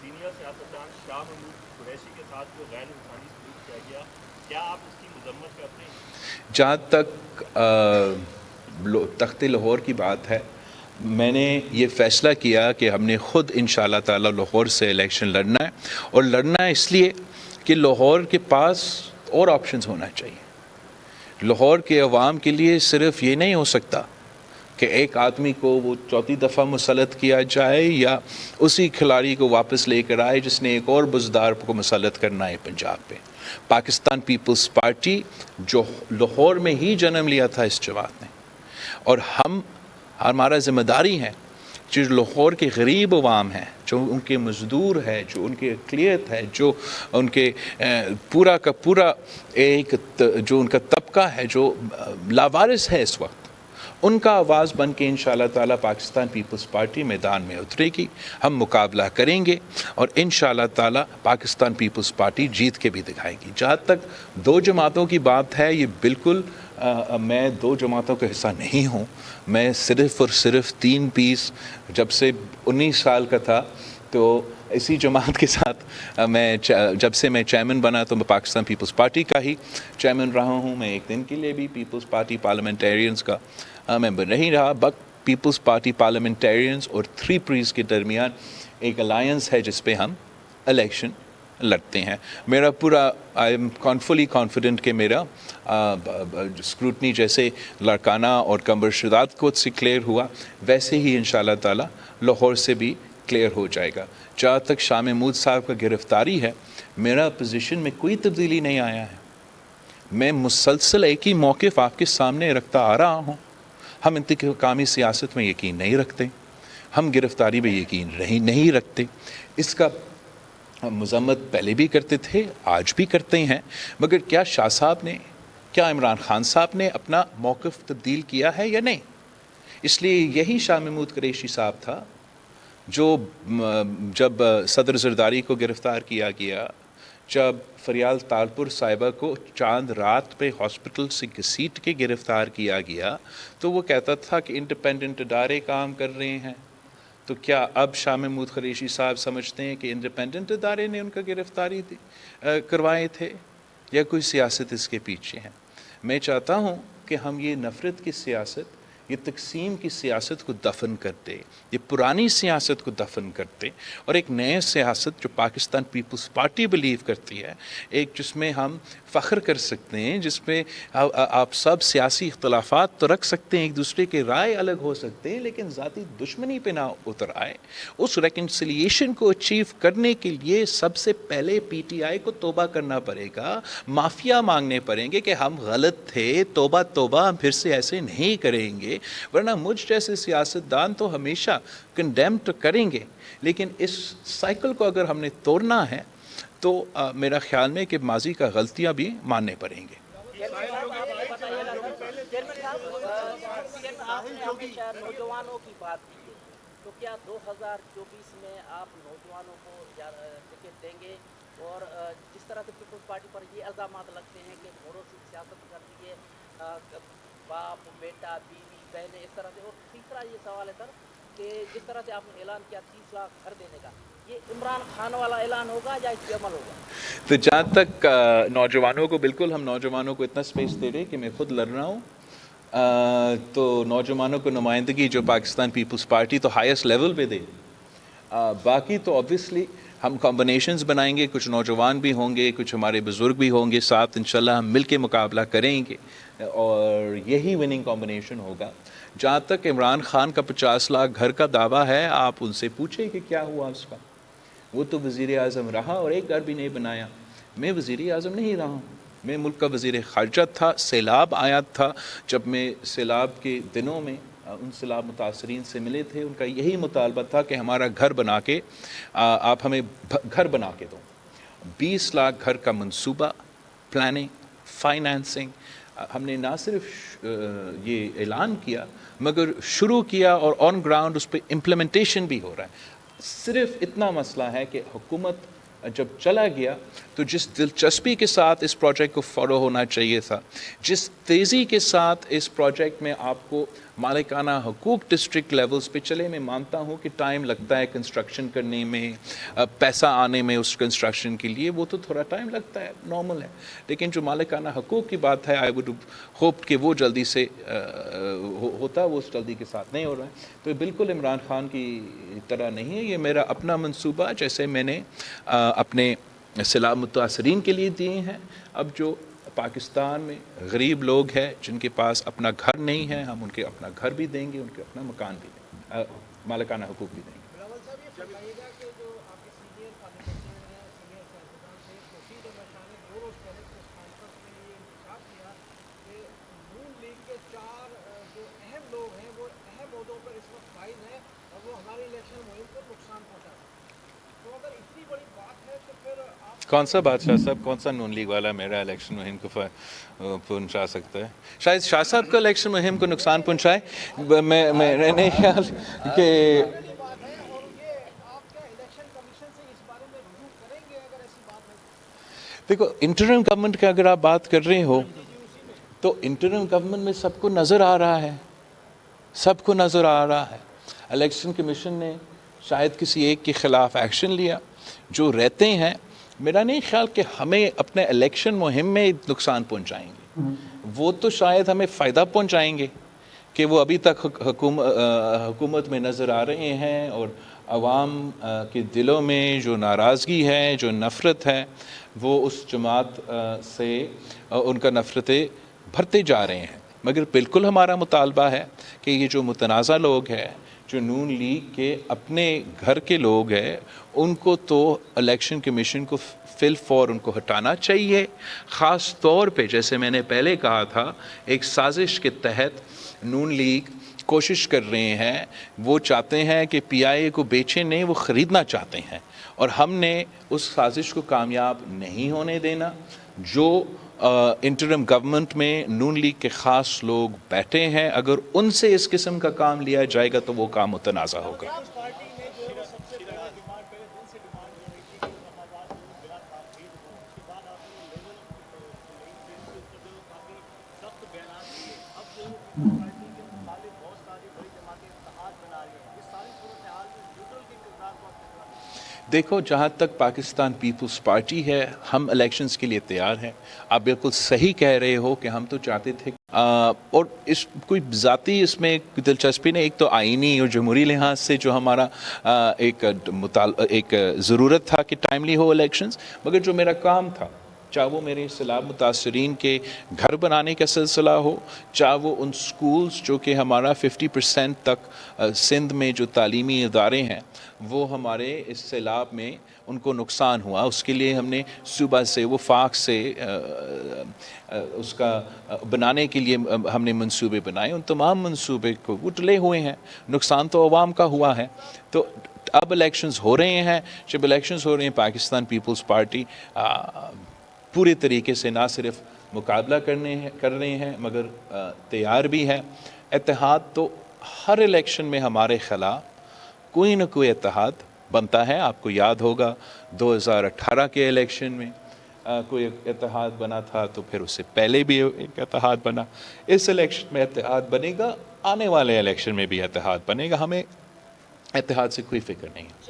سینئر سیاستدان شاہ محمود قریشی کے ساتھ جو غیر انسانی سلوک کیا گیا, کیا آپ اس کی مذمت کرتے ہیں؟ جہاں تک تخت لاہور کی بات ہے, میں نے یہ فیصلہ کیا کہ ہم نے خود انشاءاللہ تعالی لاہور سے الیکشن لڑنا ہے, اور لڑنا ہے اس لیے کہ لاہور کے پاس اور آپشنز ہونا چاہیے. لاہور کے عوام کے لیے صرف یہ نہیں ہو سکتا کہ ایک آدمی کو وہ 4تھی دفعہ مسلط کیا جائے یا اسی کھلاڑی کو واپس لے کر آئے جس نے ایک اور بزدار کو مسلط کرنا ہے پنجاب پہ. پاکستان پیپلز پارٹی جو لاہور میں ہی جنم لیا تھا اس جماعت نے, اور ہمارا ذمہ داری ہے جو لاہور کے غریب عوام ہیں, جو ان کے مزدور ہے, جو ان کے اقلیت ہے, جو ان کے پورا کا پورا ایک جو ان کا طبقہ ہے جو لاوارث ہے اس وقت, ان کا آواز بن کے انشاءاللہ تعالی پاکستان پیپلز پارٹی میدان میں اترے گی. ہم مقابلہ کریں گے اور انشاءاللہ تعالی پاکستان پیپلز پارٹی جیت کے بھی دکھائے گی. جہاں تک 2 جماعتوں کی بات ہے, یہ بالکل میں 2 جماعتوں کا حصہ نہیں ہوں. میں صرف اور صرف 3 پیس جب سے 19 سال کا تھا تو اسی جماعت کے ساتھ میں جب سے میں چیئرمین بنا تو میں پاکستان پیپلز پارٹی کا ہی چیئرمین رہا ہوں. میں ایک دن کے لیے بھی پیپلز پارٹی پارلیمنٹیرینز کا ممبر نہیں رہا. بٹ پیپلز پارٹی پارلیمنٹیرینز اور 3 پیس کے درمیان ایک الائنس ہے جس پہ ہم الیکشن لڑتے ہیں. میرا پورا آئی ایم فلی کانفیڈنٹ کہ میرا اسکروٹنی جیسے لڑکانہ اور کمبر شداد کو سے کلیئر ہوا ویسے ہی انشاءاللہ تعالی لاہور سے بھی کلیئر ہو جائے گا. جہاں تک شاہ محمود صاحب کا گرفتاری ہے, میرا پوزیشن میں کوئی تبدیلی نہیں آیا ہے. میں مسلسل ایک ہی موقف آپ کے سامنے رکھتا آ رہا ہوں. ہم انتقامی سیاست میں یقین نہیں رکھتے, ہم گرفتاری میں یقین نہیں رکھتے. اس کا مذمت پہلے بھی کرتے تھے, آج بھی کرتے ہیں, مگر کیا شاہ صاحب نے, کیا عمران خان صاحب نے اپنا موقف تبدیل کیا ہے یا نہیں؟ اس لیے یہی شاہ محمود قریشی صاحب تھا جو جب صدر زرداری کو گرفتار کیا گیا, جب فریال تالپور صاحبہ کو چاند رات پہ ہاسپٹل سے گھسیٹ کے گرفتار کیا گیا تو وہ کہتا تھا کہ انڈیپینڈنٹ ادارے کام کر رہے ہیں. تو کیا اب شاہ محمود قریشی صاحب سمجھتے ہیں کہ انڈیپینڈنٹ ادارے نے ان کا گرفتاری کروائے تھے یا کوئی سیاست اس کے پیچھے ہے؟ میں چاہتا ہوں کہ ہم یہ نفرت کی سیاست, یہ تقسیم کی سیاست کو دفن کرتے, یہ پرانی سیاست کو دفن کرتے اور ایک نئے سیاست جو پاکستان پیپلز پارٹی بلیو کرتی ہے, ایک جس میں ہم فخر کر سکتے ہیں, جس میں آپ سب سیاسی اختلافات تو رکھ سکتے ہیں, ایک دوسرے کے رائے الگ ہو سکتے ہیں, لیکن ذاتی دشمنی پہ نہ اتر آئے. اس ریکنسیلیشن کو اچیو کرنے کے لیے سب سے پہلے پی ٹی آئی کو توبہ کرنا پڑے گا, معافیا مانگنے پڑیں گے کہ ہم غلط تھے, توبہ توبہ, ہم پھر سے ایسے نہیں کریں گے. ورنہ مجھ جیسے سیاستدان تو ہمیشہ کنڈیم تو کریں گے, لیکن اس سائیکل کو اگر ہم نے توڑنا ہے تو میرا خیال میں کہ ماضی کا غلطیاں بھی ماننے پڑیں گے. نوجوانوں کی بات کی ہے تو کیا 2024 میں آپ نوجوانوں کو ٹکٹ دیں گے؟ اور جس طرح سے پیپلز پارٹی پر یہ الزامات لگتے ہیں کہ گھوڑوں سے سیاست کرتی ہے, باپ بیٹا بیوی بہنیں اس طرح سے. اور تیسرا یہ سوال ہے سر کہ جس طرح سے آپ نے اعلان کیا 30 لاکھ گھر دینے کا, یہ عمران خان والا اعلان ہوگا یا اس پہ عمل ہوگا؟ تو جہاں تک نوجوانوں کو, بالکل ہم نوجوانوں کو اتنا سپیس دے رہے کہ میں خود لڑ رہا ہوں, تو نوجوانوں کو نمائندگی جو پاکستان پیپلز پارٹی تو ہائیسٹ لیول پہ دے. باقی تو آبویسلی ہم کمبینیشنز بنائیں گے, کچھ نوجوان بھی ہوں گے, کچھ ہمارے بزرگ بھی ہوں گے ساتھ, انشاءاللہ ہم مل کے مقابلہ کریں گے اور یہی وننگ کمبینیشن ہوگا. جہاں تک عمران خان کا 50 لاکھ گھر کا دعویٰ ہے, آپ ان سے پوچھیں کہ کیا ہوا اس کا. وہ تو وزیر اعظم رہا اور ایک گھر بھی نہیں بنایا. میں وزیر اعظم نہیں رہا ہوں, میں ملک کا وزیر خارجہ تھا. سیلاب آیا تھا, جب میں سیلاب کے دنوں میں ان سیلاب متاثرین سے ملے تھے, ان کا یہی مطالبہ تھا کہ ہمارا گھر بنا کے آپ ہمیں گھر بنا کے دو. 20 لاکھ گھر کا منصوبہ, پلاننگ, فائنانسنگ, ہم نے نہ صرف یہ اعلان کیا مگر شروع کیا, اور آن گراؤنڈ اس پہ امپلیمنٹیشن بھی ہو رہا ہے. صرف اتنا مسئلہ ہے کہ حکومت جب چلا گیا تو جس دلچسپی کے ساتھ اس پروجیکٹ کو فالو ہونا چاہیے تھا, جس تیزی کے ساتھ اس پروجیکٹ میں آپ کو مالکانہ حقوق ڈسٹرکٹ لیولز پہ چلے, میں مانتا ہوں کہ ٹائم لگتا ہے کنسٹرکشن کرنے میں, پیسہ آنے میں اس کنسٹرکشن کے لیے, وہ تو تھوڑا ٹائم لگتا ہے, نارمل ہے. لیکن جو مالکانہ حقوق کی بات ہے, آئی ووڈ ہوپ کہ وہ جلدی سے ہوتا, وہ اس جلدی کے ساتھ نہیں ہو رہا ہے. تو بالکل عمران خان کی طرح نہیں ہے, یہ میرا اپنا منصوبہ جیسے میں نے اپنے سیلاب متاثرین کے لیے دیے ہیں. اب جو پاکستان میں غریب لوگ ہیں جن کے پاس اپنا گھر نہیں ہے, ہم ان کے اپنا گھر بھی دیں گے, ان کے اپنا مکان بھی دیں گے, مالکانہ حقوق بھی دیں گے. کون سا بادشاہ صاحب, کون سا نون لیگ والا میرا الیکشن مہم کو پہنچا سکتا ہے؟ شاید شاہ صاحب کو الیکشن مہم کو نقصان پہنچائے. میں نہیں خیال کہ دیکھو انٹرم گورنمنٹ کا اگر آپ بات کر رہے ہو تو انٹرم گورنمنٹ میں سب کو نظر آ رہا ہے, سب کو نظر آ رہا ہے. الیکشن کمیشن نے شاید کسی ایک کے خلاف ایکشن لیا, جو رہتے ہیں میرا نہیں خیال کہ ہمیں اپنے الیکشن مہم میں نقصان پہنچائیں گے. وہ تو شاید ہمیں فائدہ پہنچائیں گے کہ وہ ابھی تک حکومت میں نظر آ رہے ہیں, اور عوام کے دلوں میں جو ناراضگی ہے, جو نفرت ہے, وہ اس جماعت سے ان کا نفرتیں بھرتے جا رہے ہیں. مگر بالکل ہمارا مطالبہ ہے کہ یہ جو متنازع لوگ ہیں, جو نون لیگ کے اپنے گھر کے لوگ ہیں, ان کو تو الیکشن کمیشن کو فی الفور ان کو ہٹانا چاہیے. خاص طور پہ جیسے میں نے پہلے کہا تھا, ایک سازش کے تحت نون لیگ کوشش کر رہے ہیں, وہ چاہتے ہیں کہ پی آئی اے کو بیچیں نہیں, وہ خریدنا چاہتے ہیں, اور ہم نے اس سازش کو کامیاب نہیں ہونے دینا. جو انٹرم گورنمنٹ میں نون لیگ کے خاص لوگ بیٹھے ہیں, اگر ان سے اس قسم کا کام لیا جائے گا تو وہ کام متنازع ہوگا. دیکھو جہاں تک پاکستان پیپلز پارٹی ہے, ہم الیکشنز کے لیے تیار ہیں. آپ بالکل صحیح کہہ رہے ہو کہ ہم تو چاہتے تھے, اور اس کوئی ذاتی اس میں دلچسپی نہیں, ایک تو آئینی اور جمہوری لحاظ سے جو ہمارا ایک ضرورت تھا کہ ٹائملی ہو الیکشنز, مگر جو میرا کام تھا, چاہے وہ میرے سیلاب متاثرین کے گھر بنانے کا سلسلہ ہو, چاہے وہ ان سکولز جو کہ ہمارا 50% تک سندھ میں جو تعلیمی ادارے ہیں وہ ہمارے اس سیلاب میں ان کو نقصان ہوا, اس کے لیے ہم نے صوبہ سے وفاق سے اس کا بنانے کے لیے ہم نے منصوبے بنائے. ان تمام منصوبے کو وہ ٹلے ہوئے ہیں, نقصان تو عوام کا ہوا ہے. تو اب الیکشنز ہو رہے ہیں, جب الیکشنز ہو رہے ہیں پاکستان پیپلز پارٹی پورے طریقے سے نہ صرف مقابلہ کر رہے ہیں مگر تیار بھی ہے. اتحاد تو ہر الیکشن میں ہمارے خلاف کوئی نہ کوئی اتحاد بنتا ہے. آپ کو یاد ہوگا 2018 کے الیکشن میں کوئی اتحاد بنا تھا, تو پھر اس سے پہلے بھی ایک اتحاد بنا. اس الیکشن میں اتحاد بنے گا, آنے والے الیکشن میں بھی اتحاد بنے گا. ہمیں اتحاد سے کوئی فکر نہیں ہے.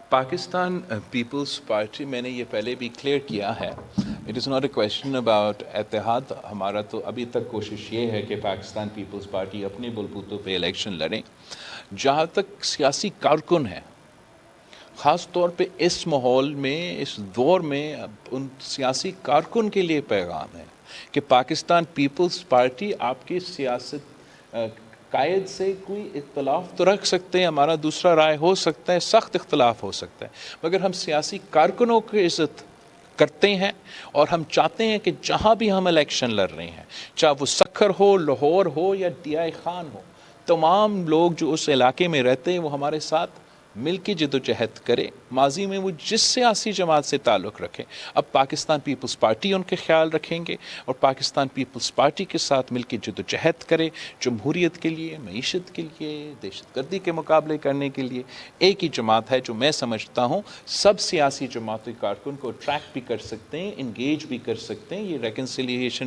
پاکستان پیپلز پارٹی, میں نے یہ پہلے بھی کلیئر کیا ہے, It is not a question about इत्तेहाद. हमारा तो अभी तक कोशिश ये है कि पाकिस्तान पीपल्स पार्टी अपने बलबूतों पे इलेक्शन लड़े. जहाँ तक सियासी कारकुन है, ख़ास तौर पे इस माहौल में, इस दौर में, उन सियासी कारकुन के लिए पैगाम है कि पाकिस्तान पीपल्स पार्टी आपकी सियासत कायद से कोई इख्तलाफ तो रख सकते हैं, हमारा दूसरा राय हो सकता है, सख्त इख्तलाफ हो सकता है, मगर हम सियासी कारकुनों की इज़्ज़त करते हैं और हम चाहते हैं कि जहाँ भी हम इलेक्शन लड़ रहे हैं, चाहे वो सखर हो, लाहौर हो या DI खान हो, तमाम लोग जो उस इलाके में रहते हैं वो हमारे साथ मिल के जदोजहद करे. माजी में वो जिस सियासी जमात से ताल्लुक़ रखें, अब पाकिस्तान पीपल्स पार्टी उनके ख्याल रखेंगे और पाकिस्तान पीपल्स पार्टी के साथ मिल के जदोजहद करे जमहूरियत के लिए, मईशत के लिए, दहशतगर्दी के मुकाबले करने के लिए. एक ही जमात है जो मैं समझता हूँ सब सियासी जमाती कारकुन को ट्रैक भी कर सकते हैं, इंगेज भी कर सकते हैं. ये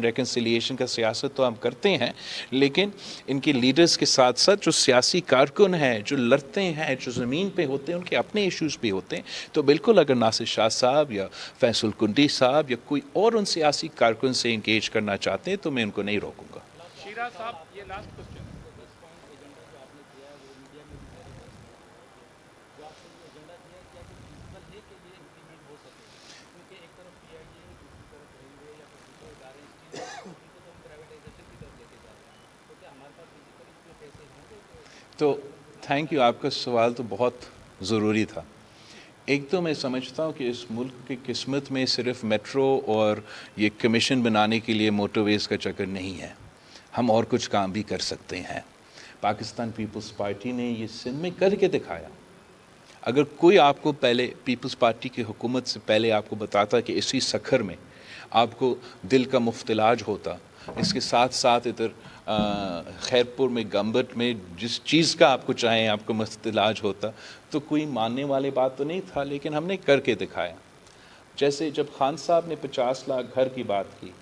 रेकन्सिलिएशन का सियासत तो हम करते हैं, लेकिन इनके लीडर्स के साथ साथ जो सियासी कारकुन हैं, जो लड़ते हैं, जो ज़मीन पे होते हैं, उनके अपने इश्यूज़ भी होते हैं. तो बिल्कुल अगर नासिर शाह साहब या फैसल कुंडी साहब या कोई और उन सियासी कारकुन से इंगेज करना चाहते हैं तो मैं उनको नहीं रोकूंगा. शीरा साहब, ये लास्ट क्वेश्चन. तो थैंक यू, आपका सवाल तो बहुत ज़रूरी था. एक तो मैं समझता हूँ कि इस मुल्क की किस्मत में सिर्फ मेट्रो और ये कमीशन बनाने के लिए मोटरवेज़ का चक्कर नहीं है, हम और कुछ काम भी कर सकते हैं. पाकिस्तान पीपल्स पार्टी ने ये सिंध में करके दिखाया. अगर कोई आपको पहले पीपल्स पार्टी की हुकूमत से पहले आपको बताता कि इसी सखर में आपको दिल का मुफ्त इलाज होता, इसके साथ साथ इधर खैरपुर में, गंबट में जिस चीज़ का आपको चाहें आपको मुफ्त इलाज होता, तो कोई मानने वाली बात तो नहीं था, लेकिन हमने करके दिखाया. जैसे जब खान साहब ने 50 लाख घर की बात की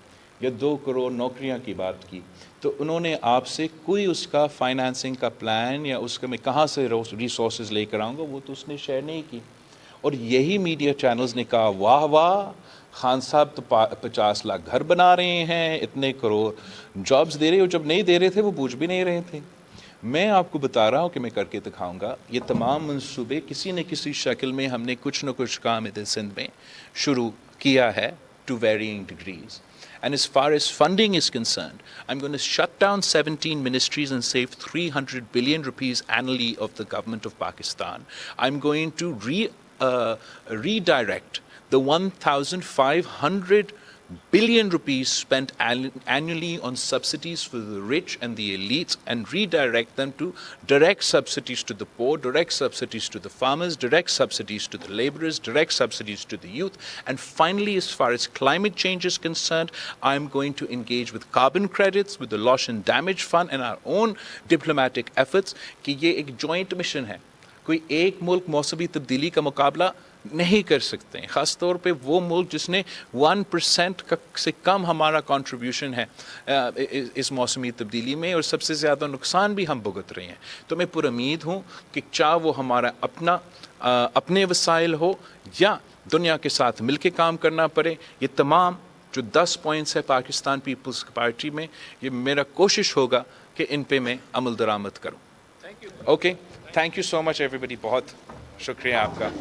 या 2 करोड़ नौकरियां की बात की, तो उन्होंने आपसे कोई उसका फाइनेंसिंग का प्लान या उसका मैं कहाँ से रिसोर्सेज लेकर आऊँगा वो तो उसने शेयर नहीं की. और यही मीडिया चैनल्स ने कहा वाह वाह, खान साहब तो 50 लाख घर बना रहे हैं, इतने करोड़ जॉब्स दे रहे हो. जब नहीं दे रहे थे वो बूझ भी नहीं रहे थे. मैं आपको बता रहा हूँ कि मैं करके दिखाऊंगा. ये तमाम मंसूबे किसी न किसी शक्ल में हमने कुछ न कुछ काम इधर सिंध में शुरू किया है to varying degrees. And as far as funding is concerned, I'm going to shut down 17 ministries and save 300 billion rupees annually of the government of Pakistan. I'm going to redirect the 1,500 billion rupees spent annually on subsidies for the rich and the elites and redirect them to direct subsidies to the poor, direct subsidies to the farmers, direct subsidies to the laborers, direct subsidies to the youth. And finally, as far as climate change is concerned, I'm going to engage with carbon credits, with the loss and damage fund and our own diplomatic efforts कि ये एक joint mission है. कोई एक मुल्क मौसमी तब्दीली का मुकाबला नहीं कर सकते हैं, ख़ास तौर पे वो मुल्क जिसने 1% से कम हमारा कंट्रीब्यूशन है इस मौसमी तब्दीली में, और सबसे ज़्यादा नुकसान भी हम भुगत रहे हैं. तो मैं पुरुमीद हूँ कि चाहे वो हमारा अपने वसाइल हो या दुनिया के साथ मिल के काम करना पड़े, ये तमाम जो 10 पॉइंट्स है पाकिस्तान पीपल्स पार्टी में, ये मेरा कोशिश होगा कि इन पे मैं अमल दरामद करूँ. Okay, thank you so much everybody, बहुत शुक्रिया आपका.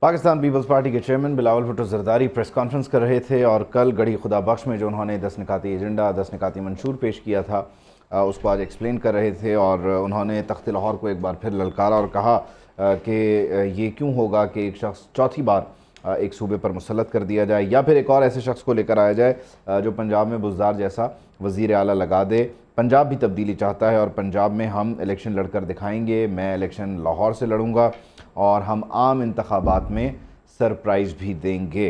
पाकिस्तान पीपल्स पार्टी के chairman Bilawal Bhutto Zardari press conference कर रहे थे और कल गढ़ी खुदा बख्श में जो उन्होंने 10 निकाती एजेंडा, 10 निकाती मंशूर पेश किया था उसको आज एक्सप्लेन कर रहे थे. और उन्होंने तख्त लाहौर को एक बार फिर ललकारा और कहा कि ये क्यों होगा कि एक शख्स चौथी बार एक सूबे पर मुसल्लत कर दिया जाए या फिर एक और ऐसे शख्स को लेकर आया जाए जो पंजाब में बुज़दार जैसा वज़ीर आला लगा दे. पंजाब भी तब्दीली चाहता है और पंजाब में हम इलेक्शन लड़कर दिखाएंगे. मैं इलेक्शन लाहौर से लड़ूंगा और हम आम इंतखाबात में सरप्राइज़ भी देंगे.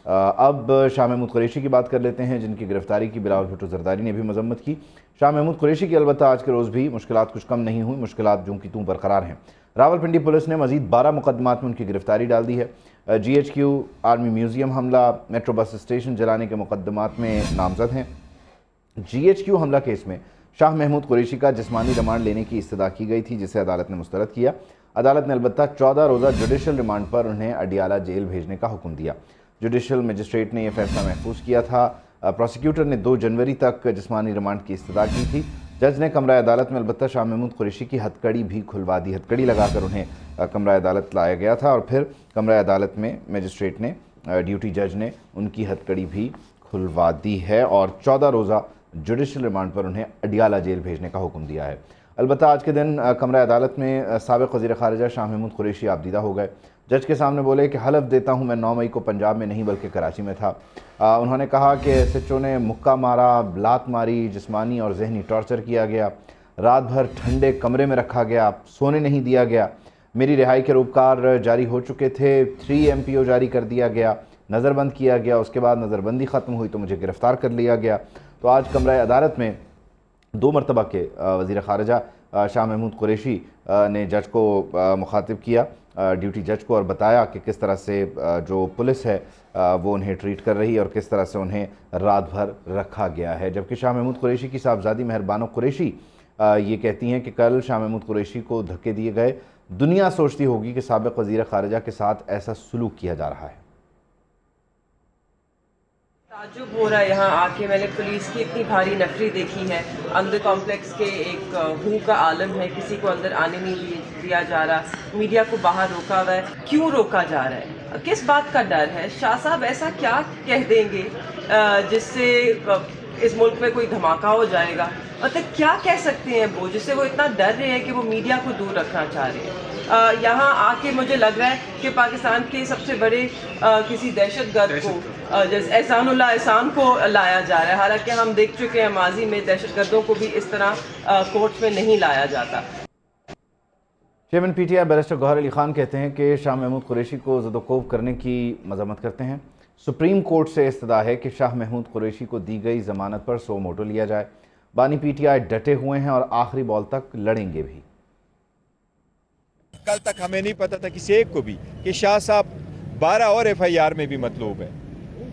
अब शाह महमूद कुरैशी की बात कर लेते हैं जिनकी गिरफ़्तारी की बिलावल भुट्टो जरदारी ने भी मजम्मत की. शाह महमूद कुरैशी की अलबत्ता आज के रोज़ भी मुश्किलात कुछ कम नहीं हुई, मुश्किलात जूं की तूं बरकरार हैं. रावलपिंडी पुलिस ने मज़ीद 12 मुकदमात में उनकी गिरफ़्तारी डाल दी है. GHQ आर्मी म्यूज़ियम हमला, मेट्रो बस स्टेशन जलाने के मुकदमात में नामजद हैं. GHQ हमला केस में शाह महमूद कुरैशी का जिस्मानी रिमांड लेने की इस्तदा की गई थी जिसे अदालत ने मुस्तरद किया. अदालत ने अलबत्ता 14 रोज़ा जुडिशल रिमांड पर उन्हें अडियाला जेल भेजने का हुक्म दिया. जुडिशल मजिस्ट्रेट ने यह फैसला महफूज किया था। प्रोसिक्यूटर ने 2 जनवरी तक जिस्मानी रिमांड की इस्तदा की थी। जज ने कमरा अदालत में अलबत्ता शाह महमूद कुरैशी की हथकड़ी भी खुलवा दी। हथकड़ी लगाकर उन्हें कमरा अदालत लाया गया था और फिर कमरा अदालत में मजिस्ट्रेट ने, ड्यूटी जज ने उनकी हथकड़ी भी खुलवा दी है और 14 रोज़ा जुडिशल रिमांड पर उन्हें अडियाला जेल भेजने का हुक्म दिया है। अलबत्ता आज के दिन कमरा अदालत में साबिक़ वज़ीर ख़ारिजा शाह महमूद कुरैशी आबदीदा हो गए। जज के सामने बोले कि हलफ देता हूँ मैं 9 मई को पंजाब में नहीं बल्कि कराची में था। उन्होंने कहा कि SHO ने मुक्का मारा, लात मारी, जिस्मानी और जहनी टॉर्चर किया गया, रात भर ठंडे कमरे में रखा गया, सोने नहीं दिया गया, मेरी रिहाई के रूपकार जारी हो चुके थे, 3 MPO जारी कर दिया गया, नज़रबंद किया गया, उसके बाद नज़रबंदी ख़त्म हुई तो मुझे गिरफ़्तार कर लिया गया। तो आज कमरा अदालत में 2 मरतबा के वज़ीर ख़ारिजा शाह महमूद कुरैशी ने जज को मुखातिब किया, ड्यूटी जज को, और बताया कि किस तरह से जो पुलिस है वो उन्हें ट्रीट कर रही है और किस तरह से उन्हें रात भर रखा गया है। जबकि शाह महमूद कुरैशी की साहबजादी मेहरबानो कुरैशी ये कहती हैं कि कल शाह महमूद कुरैशी को धक्के दिए गए। दुनिया सोचती होगी कि साबिक़ वज़ीर ख़ारिजा के साथ ऐसा सलूक किया जा रहा है। ताज्जुब हो रहा है यहाँ आके, मैंने पुलिस की इतनी भारी नफरी देखी है। अंदर कॉम्प्लेक्स के एक हूँ का आलम है, किसी को अंदर आने नहीं दिया जा रहा, मीडिया को बाहर रोका हुआ है। क्यों रोका जा रहा है, किस बात का डर है? शाह साहब ऐसा क्या कह देंगे जिससे इस मुल्क में कोई धमाका हो जाएगा? मतलब क्या कह सकते हैं वो जिससे वो इतना डर रहे हैं कि वो मीडिया को दूर रखना चाह रहे हैं? यहाँ आके मुझे लग रहा है कि पाकिस्तान के सबसे बड़े किसी दहशतगर्द को, जैसे एहसानुल्लाह एहसान को लाया जा रहा है। हालांकि हम देख चुके हैं माजी में दहशतगर्दों को भी इस तरह कोर्ट में नहीं लाया जाता। Chairman PTI barrister Gohar Ali Khan कहते हैं कि शाह महमूद कुरैशी को ज़दोकोब करने की मज़म्मत करते हैं। सुप्रीम कोर्ट से इस्तदा है कि शाह महमूद कुरैशी को दी गई ज़मानत पर सो मोटो लिया जाए। बानी PTI डटे हुए हैं और आखिरी बॉल तक लड़ेंगे भी। कल तक हमें नहीं पता था किसी एक को भी कि शाह साहब 12 और FIR में भी मतलूब है।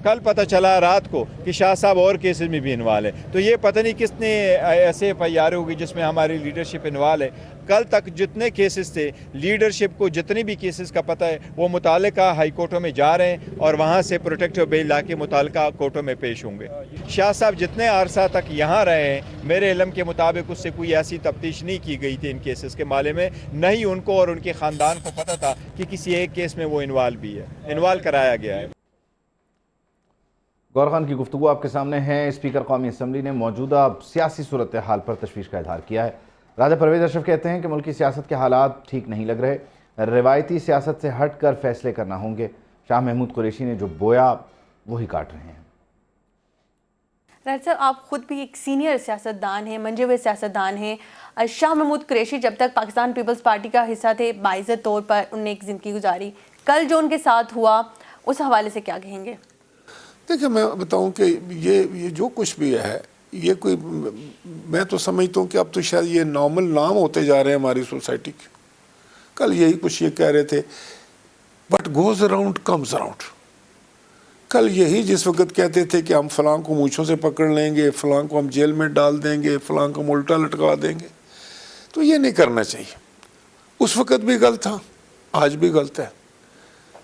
कल पता चला रात को कि शाह साहब और केसेस में भी इन्वॉल्व है। तो ये पता नहीं किसने ऐसे FIR होगी जिसमें हमारी लीडरशिप इन्वॉल्व है। कल तक जितने केसेस थे, लीडरशिप को जितने भी केसेस का पता है, वो मुतालिका हाई कोर्टों में जा रहे हैं और वहाँ से प्रोटेक्टिव बेल ला के मुतालिका कोर्टों में पेश होंगे। शाह साहब जितने अरसा तक यहाँ रहे हैं, मेरे इल्म के मुताबिक उससे कोई ऐसी तफ्तीश नहीं की गई थी इन केसेस के मामले में। न ही उनको और उनके ख़ानदान को पता था कि किसी एक केस में वो इन्वॉल्व भी है, इन्वॉल्व कराया गया है। गौहर खान की गुफ्तगू आपके सामने है। स्पीकर कौमी असम्बली ने मौजूदा सियासी सूरत हाल पर तशवीश का इजहार किया है। राजा परवेज़ अशरफ कहते हैं कि मुल्क की सियासत के हालात ठीक नहीं लग रहे, रिवायती सियासत से हट कर फैसले करना होंगे। शाह महमूद कुरैशी ने जो बोया वही काट रहे हैं। राजा साहब, आप खुद भी एक सीनियर सियासतदान हैं, मंजे हुए सियासतदान हैं। शाह महमूद कुरैशी जब तक पाकिस्तान पीपल्स पार्टी का हिस्सा थे, बाइज़्ज़त तौर पर उन्होंने एक ज़िंदगी गुजारी। कल जो उनके साथ हुआ उस हवाले से क्या कहेंगे? देखिए, मैं बताऊं कि ये जो कुछ भी है, ये कोई, मैं तो समझता हूँ कि अब तो शायद ये नॉर्मल नाम होते जा रहे हैं हमारी सोसाइटी के। कल यही कुछ ये कह रहे थे, but goes around comes around. कल यही जिस वक्त कहते थे कि हम फलां को मूँछों से पकड़ लेंगे, फलां को हम जेल में डाल देंगे, फलां को हम उल्टा लटका देंगे, तो ये नहीं करना चाहिए। उस वक्त भी गलत था, आज भी गलत है।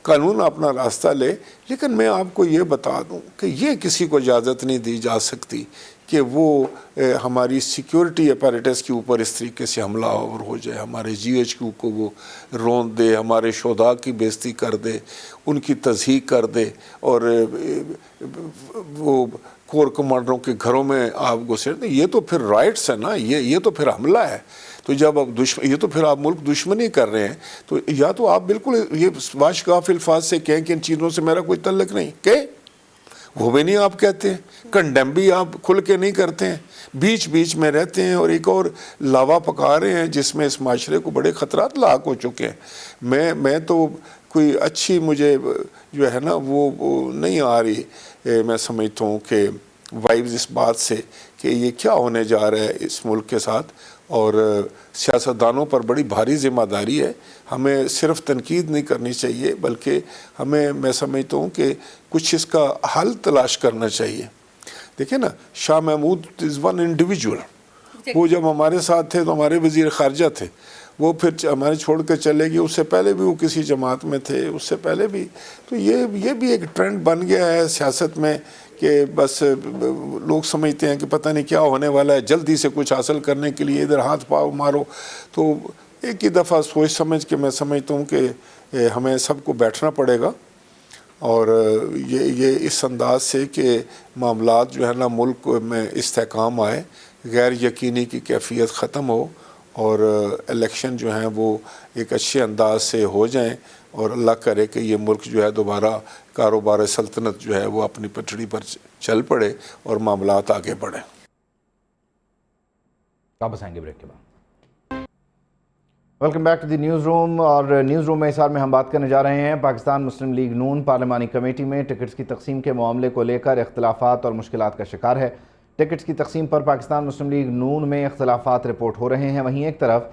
कानून अपना रास्ता ले, लेकिन मैं आपको ये बता दूं कि ये किसी को इजाज़त नहीं दी जा सकती कि वो हमारी सिक्योरिटी अपैरेटस के ऊपर इस तरीके से हमलावर हो जाए, हमारे GHQ को वो रोंद दे, हमारे शोधा की बेइज्जती कर दे, उनकी तज़हीक कर दे और वो कोर कमांडरों के घरों में आप घुसेड़ दें। ये तो फिर राइट्स है ना, ये तो फिर हमला है। तो जब अब ये तो फिर आप मुल्क दुश्मनी कर रहे हैं, तो या तो आप बिल्कुल ये वाशगाफ अल्फाज से कहें कि इन चीज़ों से मेरा कोई तल्लुक़ नहीं, कहें, वो भी नहीं आप कहते हैं, कंडेम भी आप खुल के नहीं करते हैं, बीच बीच में रहते हैं और एक और लावा पका रहे हैं जिसमें इस माशरे को बड़े ख़तरात लाक हो चुके हैं। मैं तो कोई अच्छी मुझे जो है ना वो नहीं आ रही, मैं समझता हूँ कि वाइब्स इस बात से कि ये क्या होने जा रहा है इस मुल्क के साथ, और सियासतदानों पर बड़ी भारी ज़िम्मेदारी है। हमें सिर्फ तनकीद नहीं करनी चाहिए, बल्कि हमें, मैं समझता हूँ कि कुछ इसका हल तलाश करना चाहिए। देखिए ना, Shah Mahmood is one individual. वो जब हमारे साथ थे तो हमारे वज़ीर ख़ारिजा थे, वो फिर हमारे छोड़ कर चले गए, उससे पहले भी वो किसी जमात में थे, उससे पहले भी। तो ये भी एक ट्रेंड बन गया है सियासत में कि बस लोग समझते हैं कि पता नहीं क्या होने वाला है, जल्दी से कुछ हासिल करने के लिए इधर हाथ पाँव मारो। तो एक ही दफ़ा सोच समझ के मैं समझता हूँ कि हमें सबको बैठना पड़ेगा और ये इस अंदाज से कि मामलात जो है ना मुल्क में इस्तेहकाम आए, गैर यकीनी की कैफियत ख़त्म हो और इलेक्शन जो हैं वो एक अच्छे अंदाज से हो जाएं और अल्लाह करे कि ये मुल्क जो है दोबारा कारोबार सल्तनत जो है वो अपनी पटड़ी पर चल पड़े और मामलात आगे बढ़ें। वापस आएंगे ब्रेक के बाद। Welcome back to the newsroom. और न्यूज़ रूम में इस बार में हम बात करने जा रहे हैं पाकिस्तान मुस्लिम लीग नून पार्लिमानी कमेटी में टिकट्स की तकसीम के मामले को लेकर इख्तलाफात और मुश्किलात का शिकार है। टिकट्स की तकसीम पर पाकिस्तान मुस्लिम लीग नून में इख्तलाफात रिपोर्ट हो रहे हैं। वहीं एक तरफ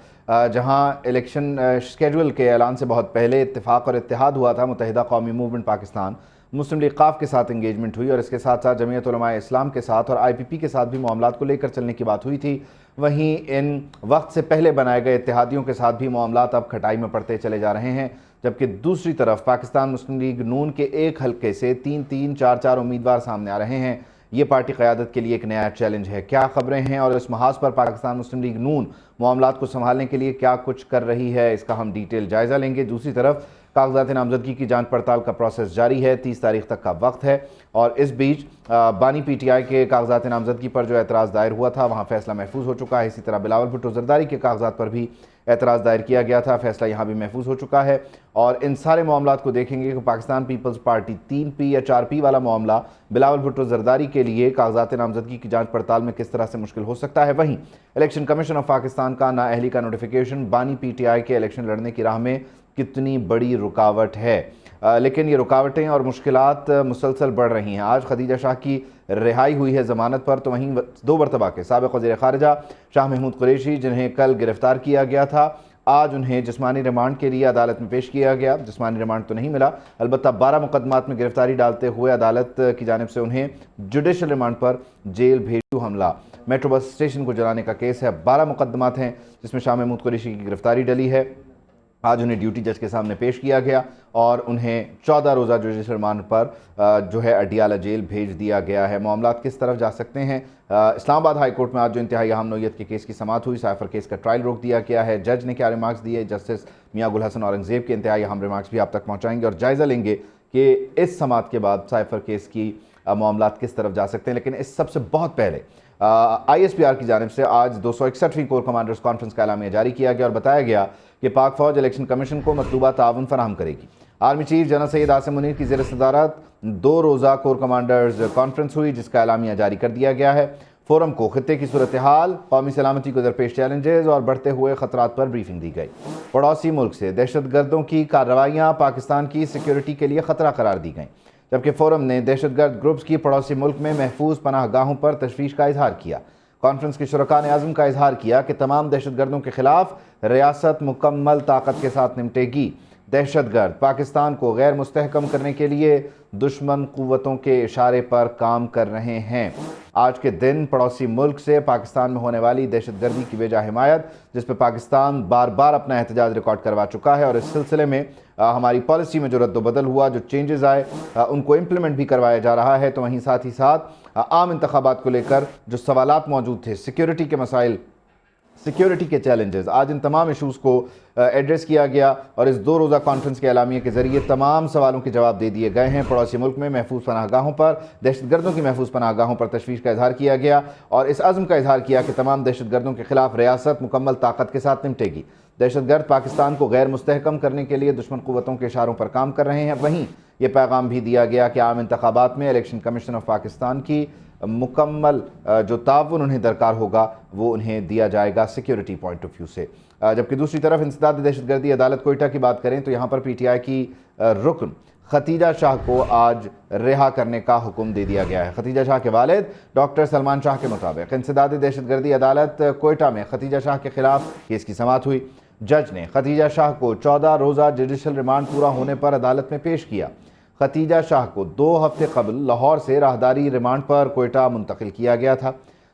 जहां इलेक्शन शेड्यूल के ऐलान से बहुत पहले इत्तेफाक और इत्तेहाद हुआ था, मुत्तहिदा कौमी मूवमेंट पाकिस्तान मुस्लिम लीग क़ाफ़ के साथ इंगेजमेंट हुई और इसके साथ साथ जमीयत उलमा इस्लाम के साथ और IPP के साथ भी मामलात को लेकर चलने की बात हुई थी। वहीं इन वक्त से पहले बनाए गए इत्तेहादियों के साथ भी मामलात अब खटाई में पड़ते चले जा रहे हैं, जबकि दूसरी तरफ पाकिस्तान मुस्लिम लीग नून के एक हल्के से 3-3, 4-4 उम्मीदवार सामने आ रहे हैं। ये पार्टी क़यादत के लिए एक नया चैलेंज है। क्या खबरें हैं और इस महाज पर पाकिस्तान मुस्लिम लीग नून मामलात को संभालने के लिए क्या कुछ कर रही है, इसका हम डिटेल जायज़ा लेंगे। दूसरी तरफ कागजात नामजदगी की जांच पड़ताल का प्रोसेस जारी है, 30 तारीख तक का वक्त है और इस बीच बानी PTI के कागजात नामजदगी पर जो एतराज़ दायर हुआ था वहाँ फ़ैसला महफूज हो चुका है। इसी तरह बिलावल भुट्टो जरदारी के कागजात पर भी एतराज़ दायर किया गया था, फ़ैसला यहाँ भी महफूज हो चुका है। और इन सारे मामलात को देखेंगे कि पाकिस्तान पीपल्स पार्टी 3P या 4P वाला मामला बिलावल भुट्टो जरदारी के लिए कागजात नामजदगी की जाँच पड़ताल में किस तरह से मुश्किल हो सकता है। वहीं इलेक्शन कमीशन ऑफ पाकिस्तान का नाअहली का नोटिफिकेशन बानी PTI के इलेक्शन लड़ने की राह में कितनी बड़ी रुकावट है। लेकिन ये रुकावटें और मुश्किलात मुसलसल बढ़ रही हैं। आज खदीजा शाह की रिहाई हुई है ज़मानत पर, तो वहीं 2 मरतबा के साबिक़ वज़ीर ख़ारिजा शाह महमूद कुरैशी जिन्हें कल गिरफ़्तार किया गया था, आज उन्हें जिस्मानी रिमांड के लिए अदालत में पेश किया गया। जिस्मानी रिमांड तो नहीं मिला, अलबत्ता 12 मुकदमात में गिरफ़्तारी डालते हुए अदालत की जानिब से उन्हें जुडिशल रिमांड पर जेल भेजू हमला, मेट्रो बस स्टेशन को जलाने का केस है। 12 मुकदमात हैं जिसमें शाह महमूद कुरैशी की गिरफ़्तारी डली है। आज उन्हें ड्यूटी जज के सामने पेश किया गया और उन्हें 14 रोज़ा जुडिशल रिमांड पर जो है अडियाला जेल भेज दिया गया है। मामलात किस तरफ जा सकते हैं? इस्लामाबाद हाई कोर्ट में आज जो इंतहाई अहम नौयत के केस की समाअत हुई, साइफर केस का ट्रायल रोक दिया गया है। जज ने क्या रिमार्क्स दिए, जस्टिस मियां गुल हसन औरंगज़ेब के इंतहाई अहम रिमार्क्स भी आप तक पहुँचाएंगे और जायज़ा लेंगे कि इस समाअत के बाद साइफर केस की मामलात किस तरफ जा सकते हैं। लेकिन इस सबसे बहुत पहले ISPR की जानिब से आज 261वीं कोर कमांडर्स कॉन्फ्रेंस का एलामिया जारी किया गया और बताया गया कि पाक फ़ौज इलेक्शन कमीशन को मतलूबा ताउन फराहम करेगी। Army chief general Syed Asim Munir की ज़ेर सदारत 2 रोज़ा कोर कमांडर्स कॉन्फ्रेंस हुई, जिसका एलामिया जारी कर दिया गया है। फोरम को खित्ते की सूरत हाल, कौमी सलामती को दरपेश चैलेंजेस और बढ़ते हुए ख़तरात पर ब्रीफिंग दी गई। पड़ोसी मुल्क से दहशत गर्दों की कार्रवाइयाँ पाकिस्तान की सिक्योरिटी के लिए ख़तरा करार दी गईं, जबकि फोरम ने दहशत गर्द ग्रुप्स की पड़ोसी मुल्क में महफूज पनाह गाहों पर तशवीश का इजहार किया। कॉन्फ्रेंस के शुरका ने आज़म का इजहार किया कि तमाम दहशत गर्दों के खिलाफ रियासत मुकम्मल ताकत के साथ निपटेगी। दहशत गर्द पाकिस्तान को गैर मुस्तहकम करने के लिए दुश्मन क़ुव्वतों के इशारे पर काम कर रहे हैं। आज के दिन पड़ोसी मुल्क से पाकिस्तान में होने वाली दहशत गर्दी की बेजा हिमायत, जिस पर पाकिस्तान बार बार अपना एहतजाज रिकॉर्ड करवा चुका है और इस सिलसिले में हमारी पॉलिसी में जो रद्द-बदल हुआ, जो चेंजेस आए, उनको इम्प्लीमेंट भी करवाया जा रहा है। तो वहीं साथ ही साथ आम इंतखाबात को लेकर जो सवालात मौजूद थे, सिक्योरिटी के मसाइल, सिक्योरिटी के चैलेंजेस, आज इन तमाम इशूज़ को एड्रेस किया गया और इस 2 रोज़ा कॉन्फ्रेंस के एलामिया के ज़रिए तमाम सवालों के जवाब दे दिए गए हैं। पड़ोसी मुल्क में महफूज पनाहगाहों पर, दहशत गर्दों की महफूज पनाहगाहों पर तशवीश का इजहार किया गया और इस अज़्म का इजहार किया कि तमाम दहशत गर्दों के खिलाफ रियासत मुकम्मल ताकत के साथ निपटेगी। दहशत गर्द पाकिस्तान को गैर मुस्तहकम करने के लिए दुश्मन क़ुव्वतों के इशारों पर काम कर रहे हैं। वहीं ये पैगाम भी दिया गया कि आम इंतखाबात में इलेक्शन कमीशन ऑफ पाकिस्तान की मुकम्मल जो ताउन उन्हें दरकार होगा वो उन्हें दिया जाएगा सिक्योरिटी पॉइंट ऑफ व्यू से। जबकि दूसरी तरफ इंसदाद दहशतगर्दी अदालत कोयटा की बात करें तो यहाँ पर PTI की रुकन खतीजा शाह को आज रिहा करने का हुक्म दे दिया गया है। खतीजा शाह के वालिद डॉक्टर सलमान शाह के मुताबिक इंसदाद दहशतगर्दी अदालत कोयटा में खतीजा शाह के खिलाफ केस की समाअत हुई। जज ने खतीजा शाह को 14 रोज़ा जुडिशल रिमांड पूरा होने पर अदालत में पेश किया। खतीजा शाह को 2 हफ्ते कबल लाहौर से राहदारी रिमांड पर कोयटा मुंतकिल किया गया था।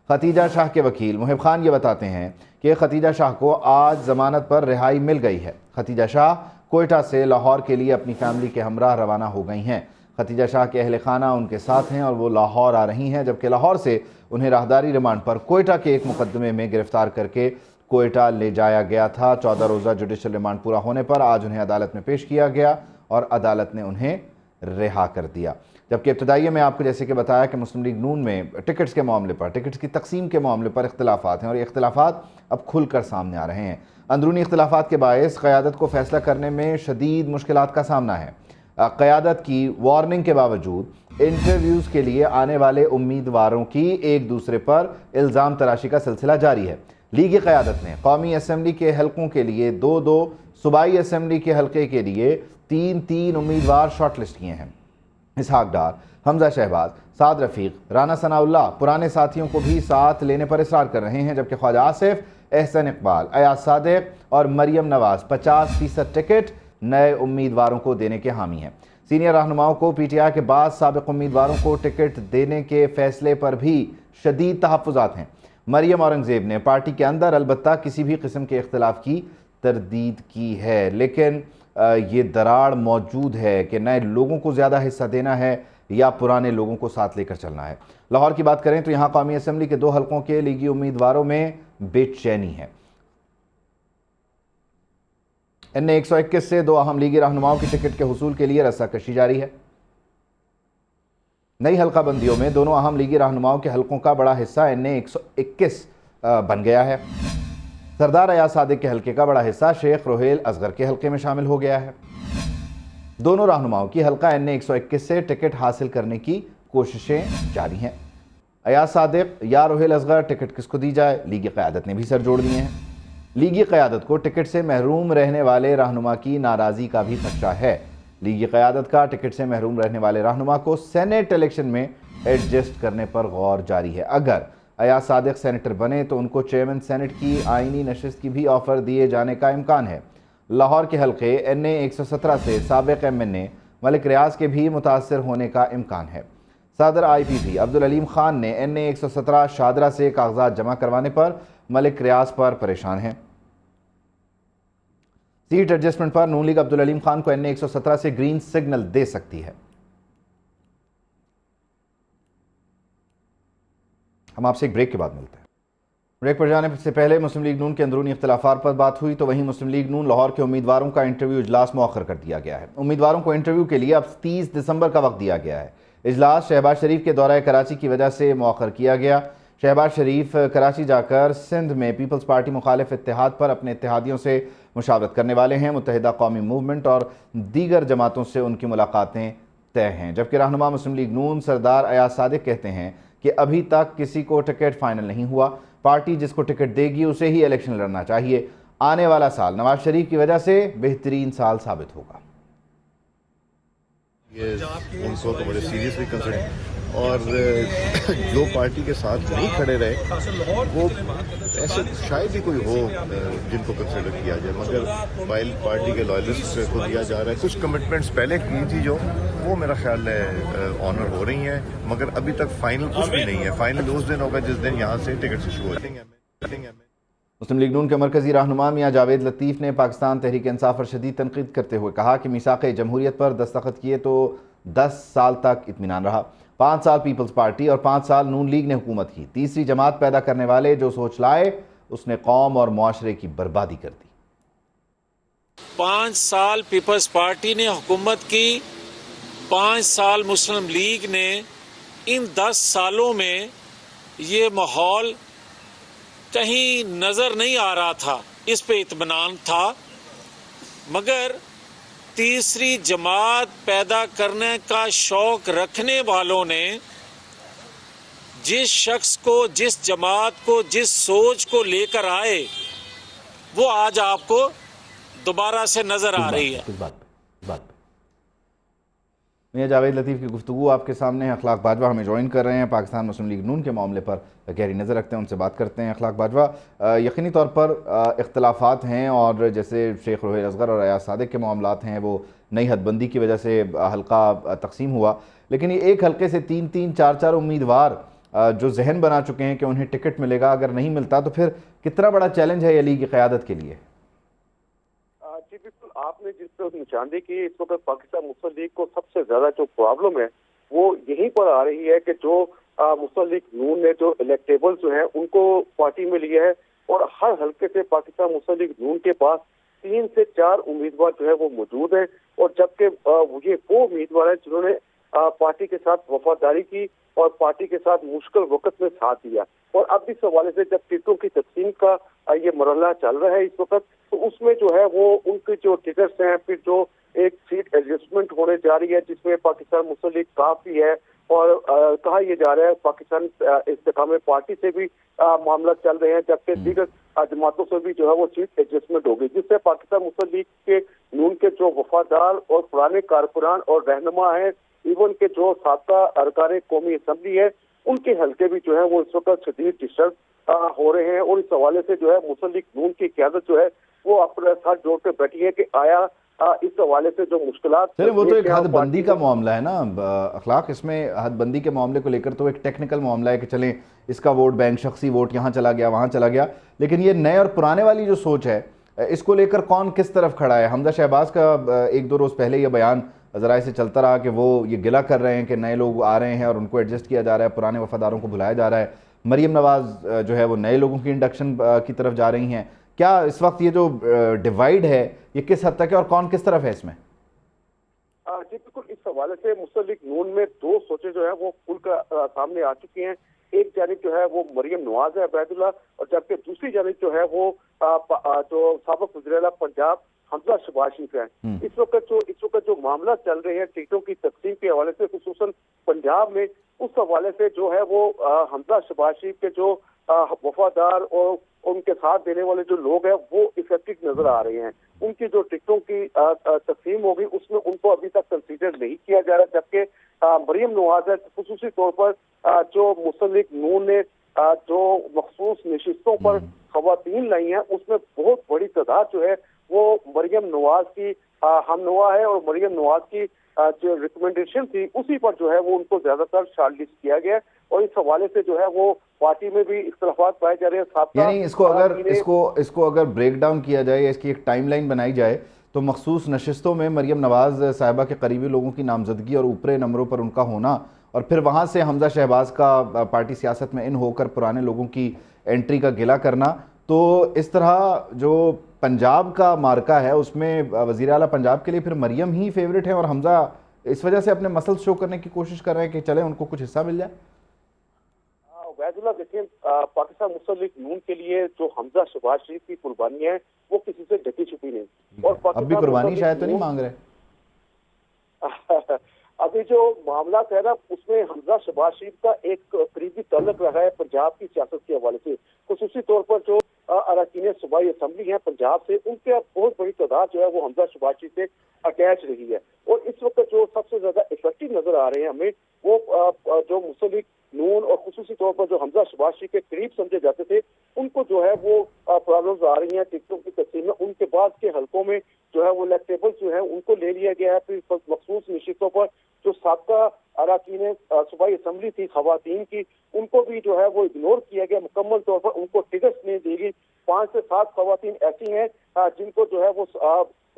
खतीजा शाह के वकील मुहिब खान ये बताते हैं कि खतीजा शाह को आज ज़मानत पर रिहाई मिल गई है। खतीजा शाह कोयटा से लाहौर के लिए अपनी फैमिली के हमराह रवाना हो गई हैं। खतीजा शाह के अहल खाना उनके साथ हैं और वो लाहौर आ रही हैं, जबकि लाहौर से उन्हें राहदारी रिमांड पर कोयटा के एक मुकदमे में गिरफ्तार करके कोयटा ले जाया गया था। 14 रोज़ा जुडिशल रिमांड पूरा होने पर आज उन्हें अदालत में पेश किया गया और अदालत ने उन्हें रिहा कर दिया। जबकि इब्तदाइये में आपको जैसे कि बताया कि मुस्लिम लीग नून में टिकट्स के मामले पर, टिकट्स की तकसीम के मामले पर इख्तिलाफात हैं और ये इख्तिलाफात अब खुलकर सामने आ रहे हैं। अंदरूनी इख्तिलाफात के बायस क़यादत को फ़ैसला करने में शदीद मुश्किलात का सामना है। क़यादत की वार्निंग के बावजूद इंटरव्यूज़ के लिए आने वाले उम्मीदवारों की एक दूसरे पर इल्ज़ाम तराशी का सिलसिला जारी है। लीगी क़यादत ने कौमी असम्बली के हलकों के लिए 2-2, सूबाई असम्बली के हलके के लिए 3-3 उम्मीदवार शॉर्ट लिस्ट किए हैं। इसहाक डार, हमजा शहबाज, साद रफ़ीक, राना सनाउल्लाह पुराने साथियों को भी साथ लेने पर इसरार कर रहे हैं, जबकि ख्वाजा आसिफ, एहसन इकबाल, अयाज सादिक और मरियम नवाज़ 50% टिकट नए उम्मीदवारों को देने के हामी हैं। सीनियर रहनुमाओं को पीटीआई के बाद साबिक उम्मीदवारों को टिकट देने के फैसले पर भी शदीद तहफ़्फ़ुज़ात हैं। मरियम औरंगज़ेब ने पार्टी के अंदर अलबत्ता किसी भी किस्म के इख्तिलाफ की तरदीद की है, लेकिन ये दरार मौजूद है कि नए लोगों को ज़्यादा हिस्सा देना है या पुराने लोगों को साथ लेकर चलना है। लाहौर की बात करें तो यहाँ कौमी असम्बली के 2 हलकों के लीगी उम्मीदवारों में बेचैनी है। NA 121 से 2 अहम लीगी रहनुमाओं की टिकट के हुसूल के लिए रस्साकशी जारी है। नई हल्का बंदियों में दोनों अहम लीगी रहनुमाओं के हलकों का बड़ा हिस्सा NA 121 बन गया है। सरदार अयाज सादिक के हलके का बड़ा हिस्सा शेख रोहेल असगर के हलके में शामिल हो गया है। दोनों रहनुमाओं की हलका NA 121 से टिकट हासिल करने की कोशिशें जारी हैं। अयाज सादिक या रोहेल असगर टिकट किसको दी जाए, लीगी क़यादत ने भी सर जोड़ दिए हैं। लीगी क़यादत को टिकट से महरूम रहने वाले रहनुमा की नाराज़गी का भी खदशा है। लीगी क़यादत का टिकट से महरूम रहने वाले रहनुमा को सेनेट इलेक्शन में एडजस्ट करने पर गौर जारी है। अगर अयाज सादिक सेनेटर बने तो उनको चेयरमैन सेनेट की आइनी नशिस्त की भी ऑफ़र दिए जाने का इम्कान है। लाहौर के हलके NA 117 से साबिक MNA मलिक रियाज के भी मुतासर होने का इम्कान है। सदर IPP अब्दुल अलीम खान ने NA 117 शादरा से कागजात जमा करवाने पर मलिक रियाज पर परेशान हैं। सीट एडजस्टमेंट पर नून लीग अब्दुल अलीम खान को NA 117 से ग्रीन सिग्नल दे सकती है। हम आपसे एक ब्रेक के बाद मिलते हैं। ब्रेक पर जाने से पहले मुस्लिम लीग नून के अंदरूनी इख्तिलाफात पर बात हुई तो वहीं मुस्लिम लीग नून लाहौर के उम्मीदवारों का इंटरव्यू इजलास मौखर कर दिया गया है। उम्मीदवारों को इंटरव्यू के लिए अब 30 दिसंबर का वक्त दिया गया है। इजलास शहबाज शरीफ के दौरा कराची की वजह से मौखर किया गया। शहबाज शरीफ कराची जाकर सिंध में पीपल्स पार्टी मुखालिफ इत्तेहाद पर अपने इत्तेहादियों से मुशावरत करने वाले हैं। मुत्तहिदा कौमी मूवमेंट और दीगर जमातों से उनकी मुलाकातें तय हैं, जबकि रहनुमा मुस्लिम लीग नून सरदार अयाज सादिक कहते हैं कि अभी तक किसी को टिकट फाइनल नहीं हुआ। पार्टी जिसको टिकट देगी उसे ही इलेक्शन लड़ना चाहिए। आने वाला साल नवाज शरीफ की वजह से बेहतरीन साल साबित होगा। ये उनको तो बड़े सीरियसली कंसिडर और जो पार्टी के साथ नहीं खड़े रहे वो ऐसे शायद ही कोई हो जिनको कंसिडर किया जाए, मगर वाइल पार्टी के लॉयलिस्ट को दिया जा रहा है। कुछ कमिटमेंट्स पहले की थी जो वो मेरा ख्याल है ऑनर हो रही हैं, मगर अभी तक फाइनल कुछ भी नहीं है। फाइनल उस दिन होगा जिस दिन यहाँ से टिकट इशू हो। मुस्लिम लीग नून के मरकजी रहनुमा मियां जावेद लतीफ़ ने पाकिस्तान तहरीक इंसाफ पर शदीद तनकीद करते हुए कहा कि मीसाक़े जमहूरियत पर दस्तखत किए तो 10 साल तक इत्मीनान रहा। 5 साल पीपल्स पार्टी और 5 साल नून लीग ने हुकूमत की। तीसरी जमात पैदा करने वाले जो सोच लाए उसने कौम और मुआशरे की बर्बादी कर दी। 5 साल पीपल्स पार्टी ने हुकूमत की, 5 साल मुस्लिम लीग ने। इन 10 सालों में ये माहौल कहीं नजर नहीं आ रहा था, इस पे इत्मीनान था, मगर तीसरी जमात पैदा करने का शौक रखने वालों ने जिस शख्स को, जिस जमात को, जिस सोच को लेकर आए वो आज आपको दोबारा से नजर आ रही है। इस बात पे मियां जावेद लतीफ़ की गुफ्तगू आपके सामने। अखलाक बाजवा हमें ज्वाइन कर रहे हैं, पाकिस्तान मुस्लिम लीग नून के मामले पर गहरी नज़र रखते हैं, उनसे बात करते हैं। अखलाक बाजवा, यकीनी तौर पर इख्तलाफात हैं और जैसे शेख रोहेल असगर और अयाज सादिक के मामलात हैं वो नई हदबंदी की वजह से हल्का तकसीम हुआ, लेकिन ये एक हल्के से 3-3, 4-4 उम्मीदवार جو ذہن بنا چکے ہیں کہ انہیں ٹکٹ ملے گا، اگر نہیں ملتا تو پھر کتنا بڑا چیلنج ہے علی کی قیادت کے لیے؟ جی بالکل، آپ نے جس طرح نشاندہی کی، اس وقت پاکستان مسلم لیگ کو سب سے زیادہ جو پرابلم ہے وہ یہیں پر آ رہی ہے کہ جو مسلم لیگ نون نے جو الیکٹیبل جو ہیں ان کو پارٹی میں لیا ہے، اور ہر حلقے سے پاکستان مسلم لیگ نون کے پاس 3 سے 4 امیدوار جو ہے وہ موجود ہیں، اور جبکہ یہ وہ امیدوار ہیں جنہوں نے پارٹی کے ساتھ وفاداری کی اور پارٹی کے ساتھ مشکل وقت میں ساتھ دیا. اور اب اس حوالے سے جب ٹکٹوں کی تقسیم کا یہ مرحلہ چل رہا ہے اس وقت، تو اس میں جو ہے وہ ان کے جو ٹکٹس ہیں، پھر جو ایک سیٹ ایڈجسٹمنٹ ہونے جا رہی ہے جس میں پاکستان مسلم لیگ کافی ہے، اور کہا یہ جا رہا ہے پاکستان استحکام پارٹی سے بھی معاملہ چل رہے ہیں، جبکہ دیگر جماعتوں سے بھی جو ہے وہ سیٹ ایڈجسٹمنٹ ہوگی، جس سے پاکستان مسلم لیگ کے نون کے جو وفادار اور پرانے کارکنان اور رہنما ہیں، ایون کے جو سابقہ ارکان قومی اسمبلی ہے، ان کے حلقے بھی جو ہے وہ اس وقت شدید ڈسٹرب ہو رہے ہیں. اور اس حوالے سے جو ہے مسلم لیگ نون کی قیادت جو ہے وہ اپنے ساتھ جوڑ کے بیٹھی ہے کہ آیا اس حوالے سے جو مشکلات، وہ تو ایک حد بندی کا معاملہ ہے نا اخلاق، اس میں حد بندی کے معاملے کو لے کر تو ایک ٹیکنیکل معاملہ ہے کہ چلیں اس کا ووٹ بینک، شخصی ووٹ یہاں چلا گیا وہاں چلا گیا، لیکن یہ نئے اور پرانے والی جو سوچ ہے اس کو لے کر کون کس طرف کھڑا ہے؟ حمزہ شہباز کا 1-2 روز پہلے یہ بیان ذرائع سے چلتا رہا کہ وہ یہ گلہ کر رہے ہیں کہ نئے لوگ آ رہے ہیں اور ان کو ایڈجسٹ کیا جا رہا ہے، پرانے وفاداروں کو بھلایا جا رہا ہے. مریم نواز جو ہے وہ نئے لوگوں کی انڈکشن کی طرف جا رہی ہیں. کیا اس وقت یہ جو ڈیوائیڈ ہے یہ کس حد تک ہے اور کون کس طرف ہے اس میں؟ جی بالکل، اس حوالے سے مسلم لیگ نون میں 2 سوچیں جو ہے وہ کھل کر سامنے آ چکی ہیں. ایک جانب جو ہے وہ مریم نواز ہے عبید اللہ، اور جبکہ دوسری جانب جو ہے وہ جو سابق وزیر اعلیٰ پنجاب حمزہ شہباز شریف ہے. اس وقت جو معاملہ چل رہے ہیں ٹکٹوں کی تقسیم کے حوالے سے، خصوصاً پنجاب میں، اس حوالے سے جو ہے وہ حمزہ شہباز شریف کے جو وفادار اور ان کے ساتھ دینے والے جو لوگ ہیں وہ افیکٹو نظر آ رہے ہیں. ان کی جو ٹکٹوں کی تقسیم ہوگی اس میں ان کو ابھی تک کنسیڈر نہیں کیا جا رہا، جبکہ مریم نواز ہے خصوصی طور پر جو مسلم لیگ نون نے جو مخصوص نشستوں پر خواتین لائی ہیں، اس میں بہت بڑی تعداد جو ہے وہ مریم نواز کی ہم نوا ہے، اور مریم نواز کی جو ریکمنڈیشن تھی اسی پر جو ہے وہ ان کو زیادہ تر شارٹ لسٹ کیا گیا. اور اس حوالے سے جو ہے وہ پارٹی میں بھی اختلافات پائے جا رہے ہیں. یعنی اس کو اگر بریک ڈاؤن کیا جائے یا اس کی ایک ٹائم لائن بنائی جائے تو مخصوص نشستوں میں مریم نواز صاحبہ کے قریبی لوگوں کی نامزدگی اور اوپرے نمبروں پر ان کا ہونا، اور پھر وہاں سے حمزہ شہباز کا پارٹی سیاست میں ان ہو کر پرانے لوگوں کی انٹری کا گلہ کرنا، تو اس طرح جو پنجاب کا مارکہ ہے اس میں وزیر اعلیٰ پنجاب کے لیے پھر مریم ہی فیوریٹ ہے، اور حمزہ اس وجہ سے اپنے مسل شو کرنے کی کوشش کر رہے ہیں کہ چلیں ان کو کچھ حصہ مل جائے. عبید اللہ دیکھیں، پاکستان مسلم لیگ نون کے لیے جو حمزہ شہباز شریف کی قربانی ہے وہ کسی سے ڈھکی چھپی نہیں، اور اب بھی قربانی شاید تو نہیں مانگ رہے. ابھی جو معاملات ہے نا اس میں حمزہ شہباز شریف کا ایک قریبی تعلق رہا ہے پنجاب کی سیاست کے حوالے سے، خصوصی طور پر جو اراکین صوبائی اسمبلی ہیں پنجاب سے، ان کے بہت بڑی تعداد جو ہے وہ حمزہ شہباز شریف سے اٹیچ رہی ہے. اور اس وقت جو سب سے زیادہ افیکٹو نظر آ رہے ہیں ہمیں وہ جو مسلم لیگ نون اور خصوصی طور پر جو حمزہ شہباز شریف کے قریب سمجھے جاتے تھے، ان کو جو ہے وہ پرابلمز آ رہی ہیں ٹکٹوں کی تقسیم میں. ان کے بعد کے حلقوں میں جو ہے وہ الیکٹیبل جو ہے ان کو لے لیا گیا ہے. پھر مخصوص نشستوں پر جو سابقہ اراکین صوبائی اسمبلی تھی خواتین کی، ان کو بھی جو ہے وہ اگنور کیا گیا مکمل طور پر، ان کو ٹکٹس نہیں دی گئی. 5 سے 7 خواتین ایسی ہیں جن کو جو ہے وہ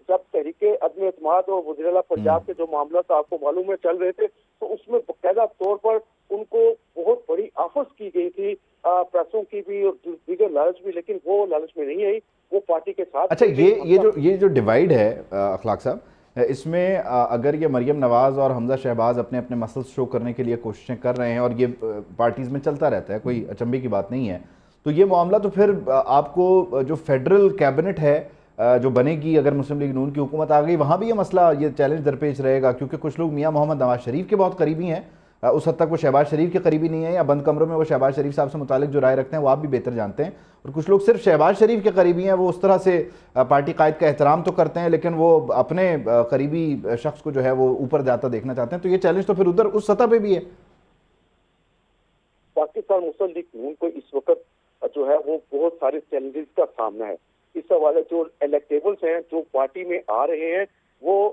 جب تحریک عدم اعتماد اور وزیر اعلیٰ پنجاب کے جو معاملات آپ کو معلوم ہے چل رہے تھے، تو اس میں باقاعدہ طور پر ان کو بہت بڑی آفرز کی گئی تھی پیسوں کی بھی اور دیگر لالچ بھی، لیکن وہ لالچ میں نہیں آئی، وہ پارٹی کے ساتھ. اچھا، یہ جو ڈیوائیڈ ہے اخلاق صاحب، اس میں اگر یہ مریم نواز اور حمزہ شہباز اپنے اپنے مسلس شو کرنے کے لیے کوششیں کر رہے ہیں اور یہ پارٹیز میں چلتا رہتا ہے، کوئی اچنبے کی بات نہیں ہے، تو یہ معاملہ تو پھر آپ کو جو فیڈرل کیبنٹ ہے جو بنے گی، اگر مسلم لیگ نون کی حکومت آ گئی، وہاں بھی یہ مسئلہ، یہ چیلنج درپیش رہے گا، کیونکہ کچھ لوگ میاں محمد نواز شریف کے بہت قریبی ہیں، اس حد تک وہ شہباز شریف کے قریبی نہیں ہیں، یا بند کمروں میں وہ شہباز شریف صاحب سے متعلق جو رائے رکھتے ہیں وہ آپ بھی بہتر جانتے ہیں، اور کچھ لوگ صرف شہباز شریف کے قریبی ہیں، وہ اس طرح سے پارٹی قائد کا احترام تو کرتے ہیں لیکن وہ اپنے قریبی شخص کو جو ہے وہ اوپر جاتا دیکھنا چاہتے ہیں. تو یہ چیلنج تو پھر ادھر اس سطح پہ بھی ہے. پاکستان مسلم لیگ نون کو اس وقت جو ہے وہ بہت سارے چیلنجز کا سامنا ہے. اس حوالے جو الیکٹیبلز ہیں جو پارٹی میں آ رہے ہیں وہ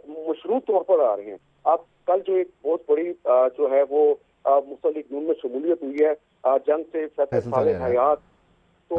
مشروط طور پر آ رہے ہیں. آپ کل جو ایک بہت بڑی جو ہے وہ मुस्लिम लीग नून में शमूलियत हुई है, जंग से फैसल सालेह हयात, तो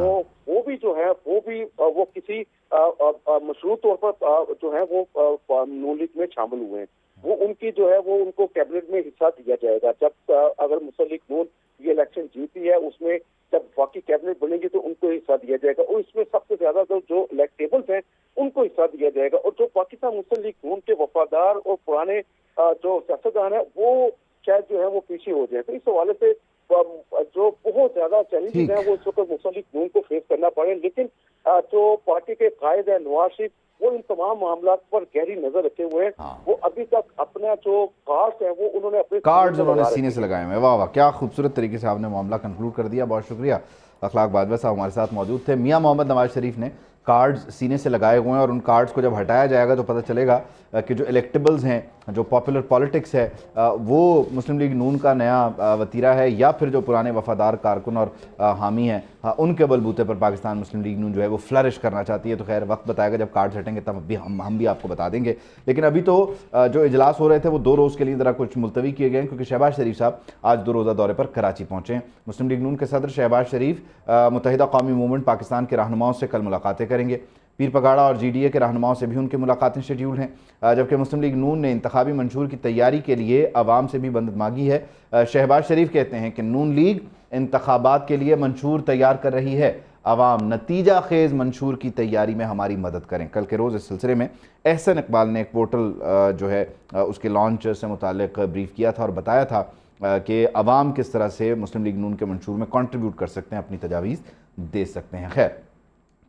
वो भी जो है वो किसी मशरूत तौर पर जो है वो नून लीग में शामिल हुए हैं। वो उनकी जो है वो उनको कैबिनेट में हिस्सा दिया जाएगा। जब अगर मुस्लिम लीग नून ये इलेक्शन जीती है, उसमें जब बाकी कैबिनेट बनेगी तो उनको हिस्सा दिया जाएगा, और इसमें सबसे ज्यादा जो इलेक्टेबल्स हैं उनको हिस्सा दिया जाएगा। और जो पाकिस्तान मुस्लिम लीग नून के वफादार और पुराने जो सियासतदान है वो शायद जो है वो पीछे हो जाए। तो इस हवाले से जो बहुत ज्यादा चैलेंजेस हैं वो इस वक्त मुस्लिम लीग नून को फेस करना पड़े, लेकिन जो पार्टी के कायद है नवाज शरीफ, वो इन तमाम मामला पर गहरी नजर रखे हुए हैं। वो अभी तक अपना जो कार्ड्स है वो उन्होंने अपने सीने से लगाए हुए। वाह वाह, क्या खूबसूरत तरीके से आपने मामला कंक्लूड कर दिया, बहुत शुक्रिया। अखलाक बाजवा साहब हमारे साथ मौजूद थे। मियां मोहम्मद नवाज शरीफ ने कार्ड्स सीने से लगाए हुए हैं, और उन कार्ड्स को जब हटाया जाएगा तो पता चलेगा कि जो इलेक्टेबल्स हैं, जो पॉपुलर पॉलिटिक्स है, वो मुस्लिम लीग नून का नया वतीरा है, या फिर जो पुराने वफादार कारकुन और हामी हैं उनके बलबूते पर पाकिस्तान मुस्लिम लीग नून जो है वो फ्लरिश करना चाहती है। तो खैर वक्त बताएगा, जब कार्ड्स हटेंगे तब भी हम भी आपको बता देंगे। लेकिन अभी तो जो इजलास हो रहे थे वो 2 रोज़ के लिए ज़रा कुछ मुलतवी किए गए हैं, क्योंकि शहबाज शरीफ साहब आज 2 रोज़ा दौरे पर कराची पहुँचे हैं। मुस्लिम लीग नून के सदर शहबाज शरीफ मुत्तहिदा कौमी मूवमेंट पाकिस्तान के रहनुमाओं से कल मुलाकातें करेंगे। पीर पगाड़ा और GDA के रहनुमाओं से भी उनकी मुलाकातें शेड्यूल हैं, जबकि मुस्लिम लीग नून ने इंतखाबी मंशूर की तैयारी के लिए आवाम से भी मदद मांगी है। शहबाज शरीफ कहते हैं कि नून लीग इंतखाबात के लिए मंशूर तैयार कर रही है, आवाम नतीजा खेज़ मंशूर की तैयारी में हमारी मदद करें। कल के रोज़ इस सिलसिले में एहसन इकबाल ने एक पोर्टल जो है उसके लॉन्च से मुतालिक ब्रीफ किया था और बताया था कि आवाम किस तरह से मुस्लिम लीग नून के मंशूर में कंट्रीब्यूट कर सकते हैं, अपनी तजावीज़ दे सकते हैं। खैर,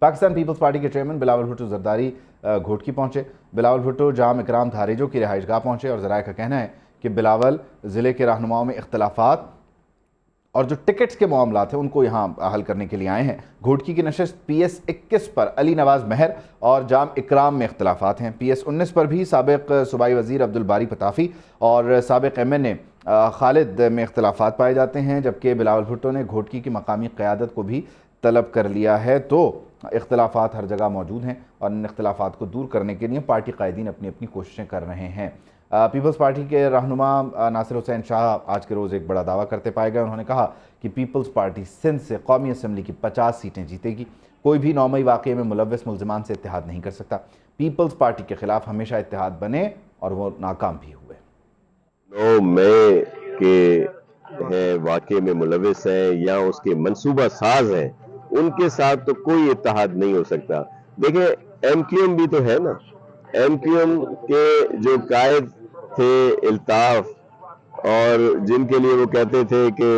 पाकिस्तान पीपल्स पार्टी के चेयरमैन बिलावल भुट्टो जरदारी घोटकी पहुंचे। बिलावल भुट्टो जाम इकराम धारेजो की रिहाइशगाह पहुंचे, और ज़राए का कहना है कि बिलावल ज़िले के रहनुमाओं में इख्तलाफात और जो टिकट्स के मामला थे उनको यहाँ हल करने के लिए आए हैं। घोटकी की नशस्त PS 21 पर अली नवाज़ महर और जाम इकराम में इख्तलाफात हैं। PS 19 पर भी साबिक सूबाई वज़ीर अब्दुल बारी पताफ़ी और साबिक MNA खालिद में इख्तलाफात पाए जाते हैं, जबकि बिलावल भुट्टो ने घोटकी की मकामी क़यादत को भी तलब कर लिया है। तो इख्तलाफात हर जगह मौजूद हैं, और इन इख्तलाफात को दूर करने के लिए पार्टी कायदीन अपनी अपनी कोशिशें कर रहे हैं। पीपल्स पार्टी के रहनुमा नासिर हुसैन शाह आज के रोज़ एक बड़ा दावा करते पाए गए। उन्होंने कहा कि पीपल्स पार्टी सिंध से कौमी असम्बली की 50 सीटें जीतेगी। कोई भी नौमई वाक़े में मुलव्वस मुल्ज़िमान से इत्तेहाद नहीं कर सकता। पीपल्स पार्टी के ख़िलाफ़ हमेशा इत्तेहाद बने और वो नाकाम भी हुए। 9 मई के वाक़े में मुलव्वस हैं या उसके मनसूबा साज हैं, उनके साथ तो कोई इत्तेहाद नहीं हो सकता। देखिए MQM भी तो है ना, MQM के जो कायद थे इल्ताफ, और जिनके लिए वो कहते थे कि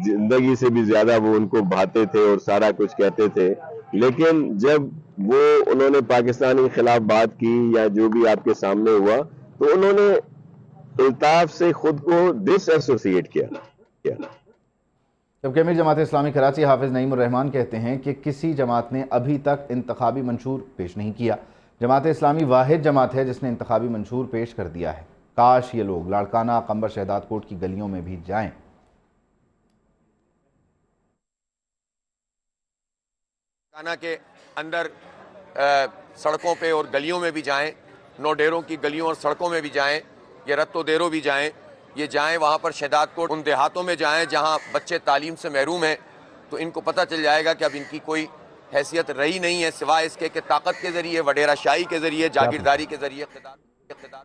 जिंदगी से भी ज्यादा वो उनको भाते थे और सारा कुछ कहते थे, लेकिन जब वो उन्होंने पाकिस्तान के खिलाफ बात की या जो भी आपके सामने हुआ, तो उन्होंने इल्ताफ से खुद को डिसएसोसिएट किया। जबकि अमीर जमात इस्लामी कराची हाफिज नईम उर रहमान कहते हैं कि किसी जमात ने अभी तक इंतखाबी मंशूर पेश नहीं किया। जमात इस्लामी वाहिद जमात है जिसने इंतखाबी मंशूर पेश कर दिया है। काश ये लोग लाड़काना कंबर शहदाद कोट की गलियों में भी जाएं। काना के अंदर सड़कों पे और गलियों में भी जाएं, नौडेरों की गलियों और सड़कों में भी जाएं, ये रत्तो देरों भी जाएं, ये जाएं वहाँ पर शहदाद कोट उन देहातों में जाएं जहाँ बच्चे तालीम से महरूम हैं, तो इनको पता चल जाएगा कि अब इनकी कोई हैसियत रही नहीं है सिवाय इसके कि ताकत के जरिए, वडेरा शाही के जरिए, जागीरदारी के जरिए इख्तिदार।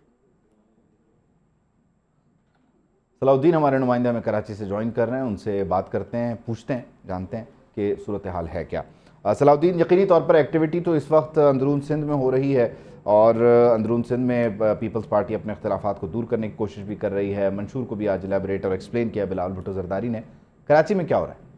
सलाउद्दीन हमारे नुमाइंदे हमें कराची से ज्वाइन कर रहे हैं, उनसे बात करते हैं, पूछते हैं, जानते हैं कि सूरत हाल है क्या। सलाउद्दीन, यकीनी तौर पर एक्टिविटी तो इस वक्त अंदरून सिंध में हो रही है, और अंदरून सिंध में पीपल्स पार्टी अपने इख्तलाफात को दूर करने की कोशिश भी कर रही है। मंशूर को भी आज एलैबोरेट और एक्सप्लेन किया बिलावल भुट्टो जरदारी ने। कराची में क्या हो रहा है?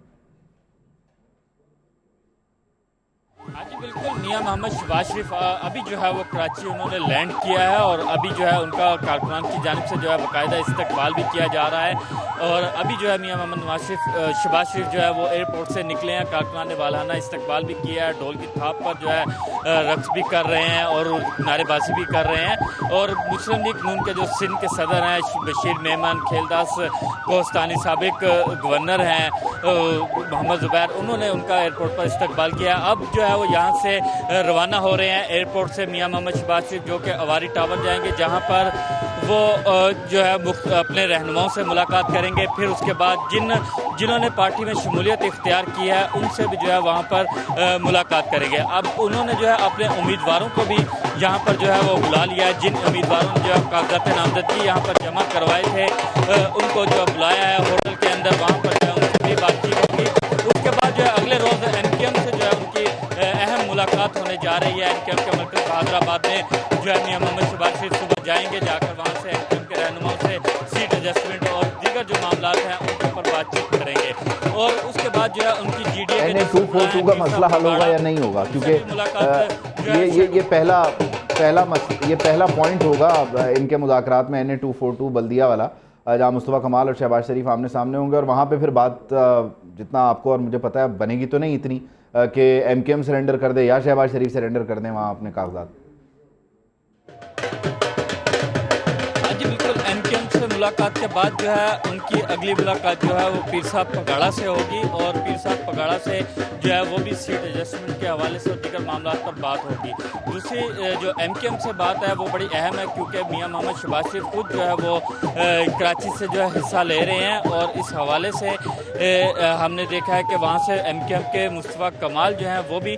जी बिल्कुल, मियां मोहम्मद शहबाज शरीफ अभी जो है वो कराची उन्होंने लैंड किया है, और अभी जो है उनका कारकुनान की जानिब से जो है बाकायदा इस्तकबाल भी किया जा रहा है। और अभी जो है मियां मोहम्मद शहबाज शरीफ जो है वो एयरपोर्ट से निकले हैं, कारकुनान ने वालाना इस्तकबाल भी किया है, ढोल की थाप पर जो है रक्स भी कर रहे हैं और नारेबाजी भी कर रहे हैं। और मुस्लिम लीग नून के जो सिंध के सदर हैं बशीर मेमन, खेलदास कोस्तानी, साबिक गवर्नर हैं मोहम्मद ज़ुबैर, उन्होंने उनका एयरपोर्ट पर इस्तकबाल किया। अब जो है वो यहाँ से रवाना हो रहे हैं एयरपोर्ट से मियां मोहम्मद शहबाज शरीफ, जो कि अवारी टावर जाएंगे, जहां पर वो जो है अपने रहनुमाओं से मुलाकात करेंगे। फिर उसके बाद जिन्होंने पार्टी में शमूलियत इख्तियार की है उनसे भी जो है वहाँ पर मुलाकात करेंगे। अब उन्होंने जो है अपने उम्मीदवारों को भी यहाँ पर जो है वो बुला लिया है। जिन उम्मीदवारों ने जो है कागजात नामजदगी यहाँ पर जमा करवाए थे उनको जो बुलाया है होटल के अंदर, वहाँ पर जो है उनसे भी बातचीत होगी। उसके बाद जो है अगले रोज़ MKM से जो है उनकी अहम मुलाकात होने जा रही है। MKM के मरकज़ हैदराबाद में जो है मियां मोहम्मद शहबाज शरीफ सुबह जाएंगे, जाकर वहाँ से MKM के रहनुमाओं से सीट एडजस्टमेंट और दीगर जो मामला हैं उनके ऊपर बातचीत करेंगे। और उसके बाद जो है उनकी GDA के 242 का मसला हल होगा या नहीं होगा, क्योंकि ये पहला पॉइंट होगा इनके मुज़ाकरात में NA 242 बल्दिया वाला, जहाँ मुस्तफ़ा कमाल और शहबाज शरीफ आमने सामने होंगे। और वहाँ पे फिर बात जितना आपको और मुझे पता है बनेगी तो नहीं इतनी कि MKM सरेंडर कर दे या शहबाज शरीफ सरेंडर कर दें वहाँ अपने कागजात। MKM से मुलाकात के बाद जो है उनकी अगली मुलाकात जो है वो पीर साहब पगाड़ा से होगी, और पीर साहब पगाड़ा से जो है वो भी सीट एडजस्टमेंट के हवाले से और दीगर मामला पर बात होगी। दूसरी जो MKM से बात है वो बड़ी अहम है, क्योंकि मियां मोहम्मद शहबाज शरीफ खुद जो है वो कराची से जो है हिस्सा ले रहे हैं, और इस हवाले से हमने देखा है कि वहाँ से MKM के मुस्तफ़ा कमाल जो हैं वो भी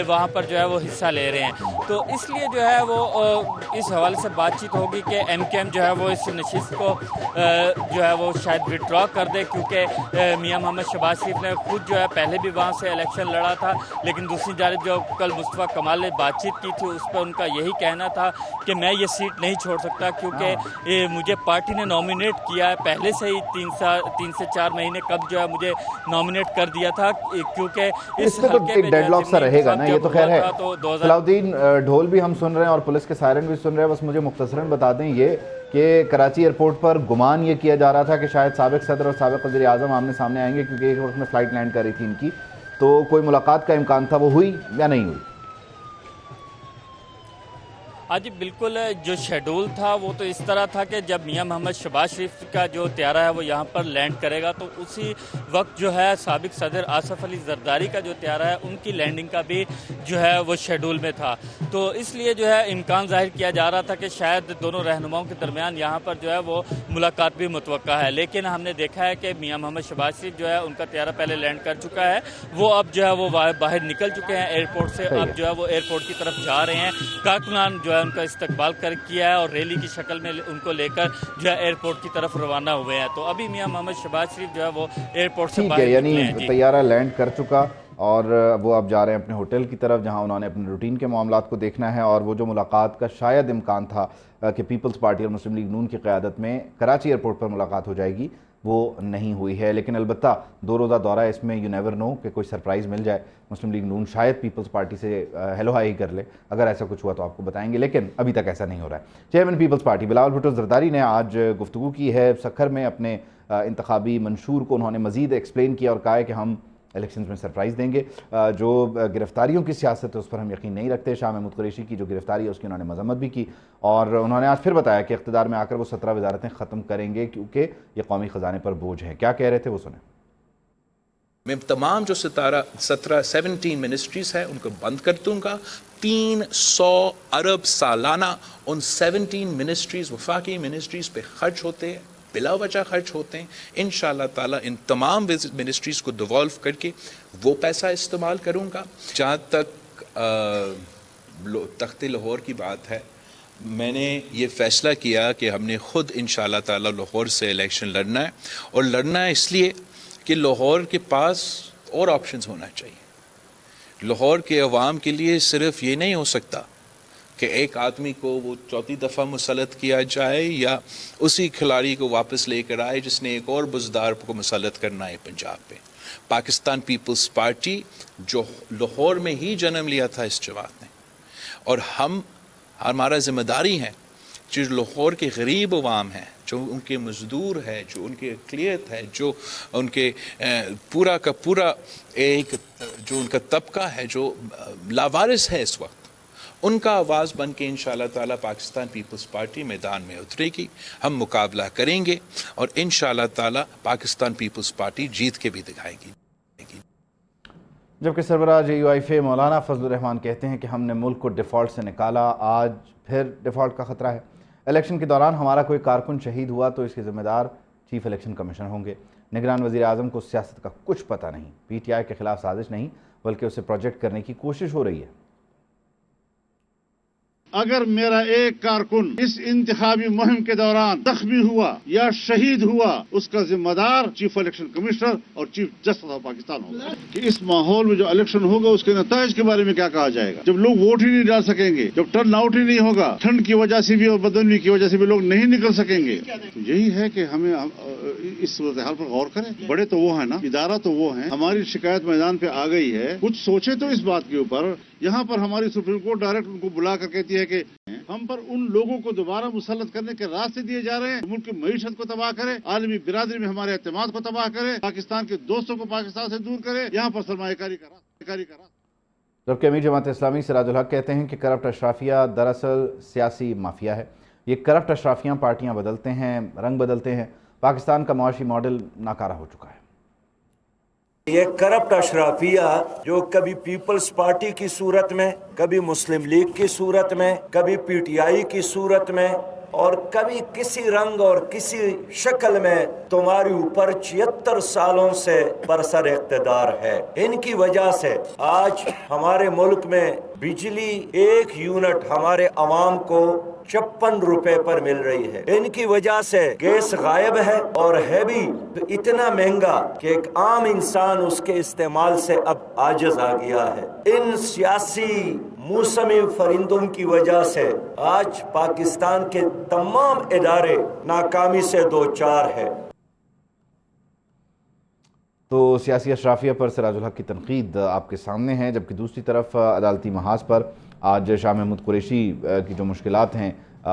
वहाँ पर जो है वो हिस्सा ले रहे हैं। तो इसलिए जो है वो इस हवाले से बातचीत होगी कि MKM जो है वो इस नशिस्त को जो है वो शायद विड्रॉ कर दे, क्योंकि मियां मोहम्मद शहबाज शरीफ ने खुद जो है पहले भी वहाँ से इलेक्शन लड़ा था। लेकिन दूसरी जानिब जो कल मुस्तफ़ा कमाल ने बातचीत की थी उस पर उनका यही कहना था कि मैं ये सीट नहीं छोड़ सकता, क्योंकि मुझे पार्टी ने नॉमिनेट किया है पहले से ही 3 से 4 महीने कब जो है मुझे नॉमिनेट कर दिया था, क्योंकि इस पे तो एक डेडलॉक सा रहेगा ना, ये तो खैर है। सलाउद्दीन ढोल भी हम सुन रहे हैं और पुलिस के सायरन भी सुन रहे हैं। बस मुझे मुख्तसरन बता दें ये कि कराची एयरपोर्ट पर गुमान ये किया जा रहा था कि शायद साबिक सदर और साबिक वज़ीर आज़म आमने सामने आएंगे, क्योंकि एक वक्त में फ़्लाइट लैंड कर रही थी इनकी, तो कोई मुलाकात का इम्कान था, वो हुई या नहीं हुई? हाँ जी बिल्कुल, जो शेड्यूल था वो तो इस तरह था कि जब मियां मोहम्मद शहबाज शरीफ का जो त्यारा है वो यहाँ पर लैंड करेगा तो उसी वक्त जो है साबिक सदर आसफ अली जरदारी का जो त्यारा है उनकी लैंडिंग का भी जो है वो शेड्यूल में था। तो इसलिए जो है इम्कान जाहिर किया जा रहा था कि शायद दोनों रहनुमाओं के दरमियान यहाँ पर जो है वो मुलाकात भी मुतवक्का है। लेकिन हमने देखा है कि मियां मोहम्मद शहबाज शरीफ जो है उनका त्यारा पहले लैंड कर चुका है, वो अब जो है वो बाहर निकल चुके हैं एयरपोर्ट से, अब जो है वो एयरपोर्ट की तरफ जा रहे हैं। कारकुनान जो है उनका इस्तकबाल कर किया है और रैली की शक्ल में उनको लेकर जो है एयरपोर्ट की तरफ रवाना हुए हैं। तो अभी मियां मोहम्मद शहबाज शरीफ जो है वो एयरपोर्ट से बाहर निकले हैं। यानी तैयारा लैंड कर चुका और वो अब जा रहे हैं अपने होटल की तरफ, जहां उन्होंने अपने रूटीन के मामलात को देखना है। और वो जो मुलाकात का शायद इम्कान था कि पीपल्स पार्टी और मुस्लिम लीग नून की क़यादत में कराची एयरपोर्ट पर मुलाकात हो जाएगी, वो नहीं हुई है। लेकिन अलबत्ता 2 रोज़ा दौरा है, इसमें यू नेवर नो कि कोई सरप्राइज़ मिल जाए। मुस्लिम लीग नून शायद पीपल्स पार्टी से हेलो हाई कर ले, अगर ऐसा कुछ हुआ तो आपको बताएंगे, लेकिन अभी तक ऐसा नहीं हो रहा है। Chairman Peoples Party Bilawal Bhutto Zardari ने आज गुफ्तगू की है सखर में, अपने इंतखाबी मंशूर को उन्होंने मज़ीद एक्सप्लेन किया और कहा है कि हम इलेक्शंस में सरप्राइज़ देंगे। जो गिरफ्तारियों की सियासत है उस पर हम यकीन नहीं रखते। शाह महमूद कुरैशी की जो गिरफ्तारी है उसकी उन्होंने मजम्मत भी की और उन्होंने आज फिर बताया कि इक़्तिदार में आकर वो 17 वजारतें ख़त्म करेंगे क्योंकि ये कौमी ख़जाने पर बोझ है। क्या कह रहे थे वो सुने। मैं तमाम जो 17 मिनिस्ट्रीज़ है उनको बंद कर दूंगा। 300 अरब सालाना उन 17 मिनिस्ट्रीज़ वफाकी मिनिस्ट्रीज़ पे खर्च होते हैं, बिला वजह खर्च होते हैं। इंशाअल्लाह ताला इन तमाम मिनिस्ट्रीज़ को डिवॉल्व करके वो पैसा इस्तेमाल करूँगा। जहाँ तक तख्ते लाहौर की बात है, मैंने ये फ़ैसला किया कि हमने ख़ुद इंशाअल्लाह ताला लाहौर से इलेक्शन लड़ना है, और लड़ना है इसलिए कि लाहौर के पास और ऑप्शंस होना चाहिए। लाहौर के अवाम के लिए सिर्फ ये नहीं हो सकता कि एक आदमी को वो चौथी दफ़ा मुसल्लत किया जाए या उसी खिलाड़ी को वापस लेकर आए जिसने एक और बुज़दार को मुसल्लत करना है पंजाब पे। पाकिस्तान पीपल्स पार्टी जो लाहौर में ही जन्म लिया था इस जमात ने, और हमारा ज़िम्मेदारी है जो लाहौर के गरीब अवाम हैं, जो उनके मज़दूर है, जो उनकी अक़लियत है, जो उनके पूरा का पूरा एक जो उनका तबका है जो लावारिस है इस वक्त, उनका आवाज़ बन के इंशाअल्लाह ताला पाकिस्तान पीपल्स पार्टी मैदान में उतरेगी। हम मुकाबला करेंगे और इंशाअल्लाह ताला पाकिस्तान पीपल्स पार्टी जीत के भी दिखाएगी। जबकि सरबराह JUIF मौलाना फजलुर रहमान कहते हैं कि हमने मुल्क को डिफ़ॉल्ट से निकाला, आज फिर डिफ़ॉल्ट का ख़तरा है। इलेक्शन के दौरान हमारा कोई कारकुन शहीद हुआ तो इसके ज़िम्मेदार चीफ इलेक्शन कमीशनर होंगे। निगरान वज़ीर आज़म को सियासत का कुछ पता नहीं। PTI के ख़िलाफ़ साजिश नहीं बल्कि उसे प्रोजेक्ट करने की कोशिश हो रही है। अगर मेरा एक कारकुन इस इंतखाबी मुहिम के दौरान जख्मी हुआ या शहीद हुआ, उसका जिम्मेदार चीफ इलेक्शन कमिश्नर और चीफ जस्टिस ऑफ पाकिस्तान होगा। कि इस माहौल में जो इलेक्शन होगा उसके नताइज के बारे में क्या कहा जाएगा, जब लोग वोट ही नहीं डाल सकेंगे, जब टर्न आउट ही नहीं होगा, ठंड की वजह से भी और बदमनी की वजह से भी लोग नहीं निकल सकेंगे। तो यही है कि हमें इस सूरत हाल पर गौर करें। बड़े तो वो है ना, इदारा तो वो है, हमारी शिकायत मैदान पे आ गई है, कुछ सोचे तो इस बात के ऊपर। यहाँ पर हमारी सुप्रीम कोर्ट डायरेक्ट उनको बुला कर कहती है कि हम पर उन लोगों को दोबारा मुसल्लत करने के रास्ते दिए जा रहे हैं, मुल्क की मईशत को तबाह करे, आलमी बिरादरी में हमारे एतमाद को तबाह करे, पाकिस्तान के दोस्तों को पाकिस्तान से दूर करे, यहाँ पर सरमायाकारी का रास्ता। जबकि अमीर जमात इस्लामी सिराजुल हक कहते हैं कि करप्ट अशराफिया दरअसल सियासी माफिया है। ये करप्ट अशराफियाँ पार्टियाँ बदलते हैं, रंग बदलते हैं। पाकिस्तान का मुआशी मॉडल नाकारा हो चुका है। ये करप्ट अशराफिया जो कभी पीपल्स पार्टी की सूरत में, कभी मुस्लिम लीग की सूरत में, कभी PTI की सूरत में और कभी किसी रंग और किसी शक्ल में तुम्हारे ऊपर 76 सालों से बरसर इख्तिदार है, इनकी वजह से आज हमारे मुल्क में बिजली 1 यूनिट हमारे अवाम को 56 रुपए पर मिल रही है। इनकी वजह से गैस गायब है और है भी तो इतना महंगा कि एक आम इंसान उसके इस्तेमाल से अब आजिज आ गया है। इन सियासी मौसमी फरिंदों की वजह से आज पाकिस्तान के तमाम इदारे नाकामी से दो चार है। तो सियासी अशराफिया पर सिराजुल हक की तनकीद आपके सामने है, जबकि दूसरी तरफ अदालती महाज पर आज शाह महमूद कुरैशी की जो मुश्किलात हैं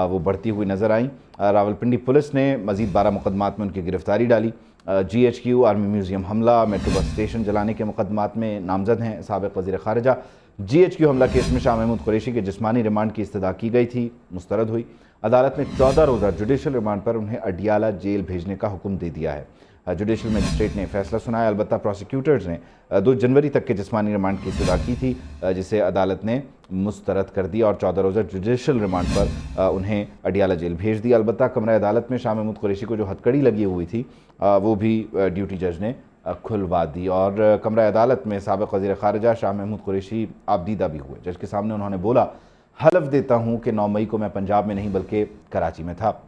वो बढ़ती हुई नज़र आईं। रावलपिंडी पुलिस ने मज़ीद 12 मुकदमात में उनकी गिरफ्तारी डाली। GHQ आर्मी म्यूज़ियम हमला, मेट्रो बस स्टेशन जलाने के मुकदमात में नामजद हैं साबिक़ वज़ीर ख़ारिजा। GHQ हमला केस में शाह महमूद कुरैशी के जिस्मानी रिमांड की इस्तदा की गई थी, मुस्तरद हुई। अदालत ने 14 रोज़ा जुडिशल रिमांड पर उन्हें अडियाला जेल भेजने का हुक्म दे दिया है। जुडिशल मजिस्ट्रेट ने फैसला सुनाया। अलबत्ता प्रोसिक्यूटर्स ने 2 जनवरी तक के जिस्मानी रिमांड की इस्तदा की थी, जिसे अदालत ने मुस्तरद कर दिया और 14 रोज़ा जुडिशल रिमांड पर उन्हें अडियाला जेल भेज दिया। अलबत्ता कमरा अदालत में शाह महमूद कुरैशी को जो हथकड़ी लगी हुई थी वो भी ड्यूटी जज ने खुलवा दी और कमरा अदालत में साबिक़ वज़ीर ख़ारिजा शाह महमूद कुरैशी आबदीदा भी हुए। जज के सामने उन्होंने बोला, हलफ देता हूँ कि 9 मई को मैं पंजाब में नहीं बल्कि कराची में था।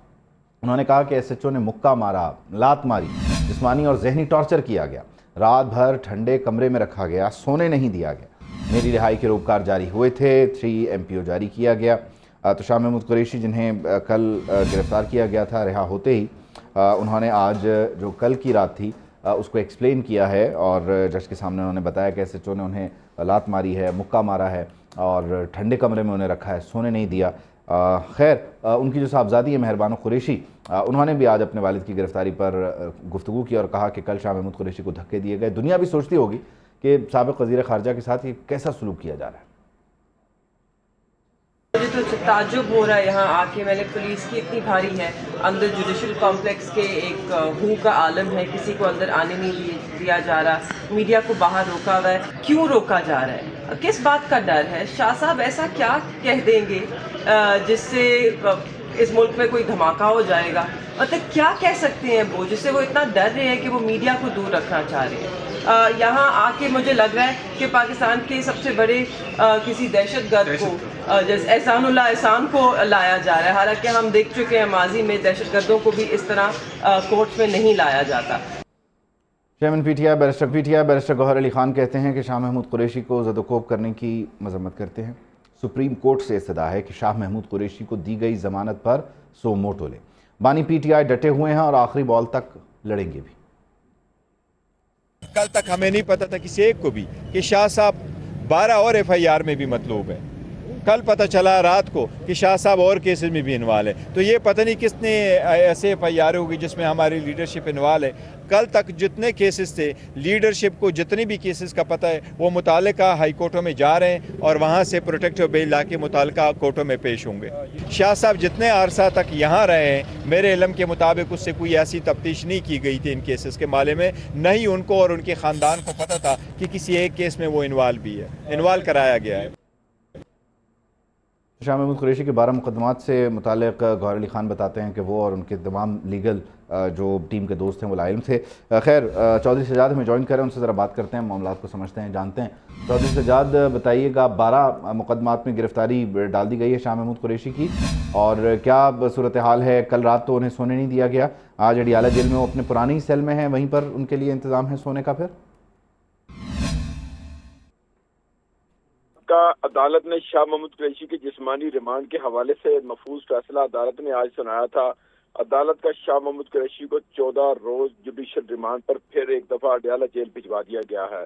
उन्होंने कहा कि SHO ने मुक्का मारा, लात मारी, जिस्मानी और जहनी टॉर्चर किया गया, रात भर ठंडे कमरे में रखा गया, सोने नहीं दिया गया। मेरी रिहाई के रोककार जारी हुए थे, 3 MPO जारी किया गया। तो शाह महमूद कुरैशी जिन्हें कल गिरफ़्तार किया गया था, रिहा होते ही उन्होंने आज जो कल की रात थी उसको एक्सप्लेन किया है और जज के सामने उन्होंने बताया कि SHO ने उन्हें लात मारी है, मुक्का मारा है और ठंडे कमरे में उन्हें रखा है, सोने नहीं दिया। खैर उनकी जो साहबजादी है मेहरबानो कुरैशी, उन्होंने भी आज अपने वालिद की गिरफ्तारी पर गुफ्तगू की और कहा कि कल शाह महमूद कुरैशी को धक्के दिए गए। दुनिया भी सोचती होगी कि साबिक़ वज़ीर ख़ारिजा के साथ ये कैसा सलूक किया जा रहा है। मुझे तो ताज्जुब हो रहा है यहाँ आके। मैंने पुलिस की इतनी भारी है, अंदर जुडिशल कॉम्प्लेक्स के एक हू का आलम है, किसी को अंदर आने नहीं दिया जा रहा, मीडिया को बाहर रोका हुआ है। क्यों रोका जा रहा है, किस बात का डर है? शाह साहब ऐसा क्या कह देंगे जिससे इस मुल्क में कोई धमाका हो जाएगा? मतलब क्या कह सकते हैं वो जिससे वो इतना डर रहे हैं कि वो मीडिया को दूर रखना चाह रहे हैं? यहाँ आके मुझे लग रहा है कि पाकिस्तान के सबसे बड़े किसी दहशतगर्द को जैसे एहसानुल्लाह एहसान को लाया जा रहा है। हालांकि हम देख चुके हैं माजी में दहशतगर्दों को भी इस तरह कोर्ट में नहीं लाया जाता। Chairman PTI barrister Gohar Ali Khan कहते हैं कि शाह महमूद कुरैशी को ज़दोकोब करने की मजम्मत करते हैं। सुप्रीम कोर्ट से इस्तदा है कि शाह महमूद कुरैशी को दी गई ज़मानत पर सो मोटो ले। बानी PTI डटे हुए हैं और आखिरी बॉल तक लड़ेंगे भी। कल तक हमें नहीं पता था किसी एक को भी कि शाह साहब 12 और FIR में भी मतलूब है। कल पता चला रात को कि शाह साहब और केसेस में भी इन्वॉल्व है, तो ये पता नहीं किसने ऐसे FIR होगी जिसमें हमारी लीडरशिप इन्वॉल्व है। कल तक जितने केसेस थे, लीडरशिप को जितने भी केसेस का पता है, वो मुतालिका हाई कोर्टों में जा रहे हैं और वहाँ से प्रोटेक्टिव बेल ला के मुतालिका कोर्टों में पेश होंगे। शाह साहब जितने अरसा तक यहाँ रहे हैं, मेरे इल्म के मुताबिक उससे कोई ऐसी तफ्तीश नहीं की गई थी इन केसेस के मामले में, न ही उनको और उनके ख़ानदान को पता था कि किसी एक केस में वो इन्वॉल्व भी है, इन्वॉल्व कराया गया है। शाह महमूद कुरैशी के 12 मुकदमात से मुतालिक गौहर अली ख़ान बताते हैं कि वो और उनके तमाम लीगल जो टीम के दोस्त हैं वो लाइम थे। खैर, चौधरी सज्जाद हमें ज्वाइन करें, उनसे ज़रा बात करते हैं, मामलात को समझते हैं, जानते हैं। चौधरी सज्जाद, बताइएगा, 12 मुकदमात में गिरफ्तारी डाल दी गई है शाह महमूद कुरैशी की, और क्या सूरत हाल है? कल रात तो उन्हें सोने नहीं दिया गया, आज अडियाला जेल में वो अपने पुरानी सेल में हैं, वहीं पर उनके लिए इंतज़ाम है सोने का? फिर का अदालत ने शाह महमूद कुरैशी के जिस्मानी रिमांड के हवाले से महफूज फैसला अदालत ने आज सुनाया था। अदालत का शाह महमूद कुरैशी को 14 रोज जुडिशल रिमांड पर फिर एक दफा अडियाला जेल भिजवा दिया गया है।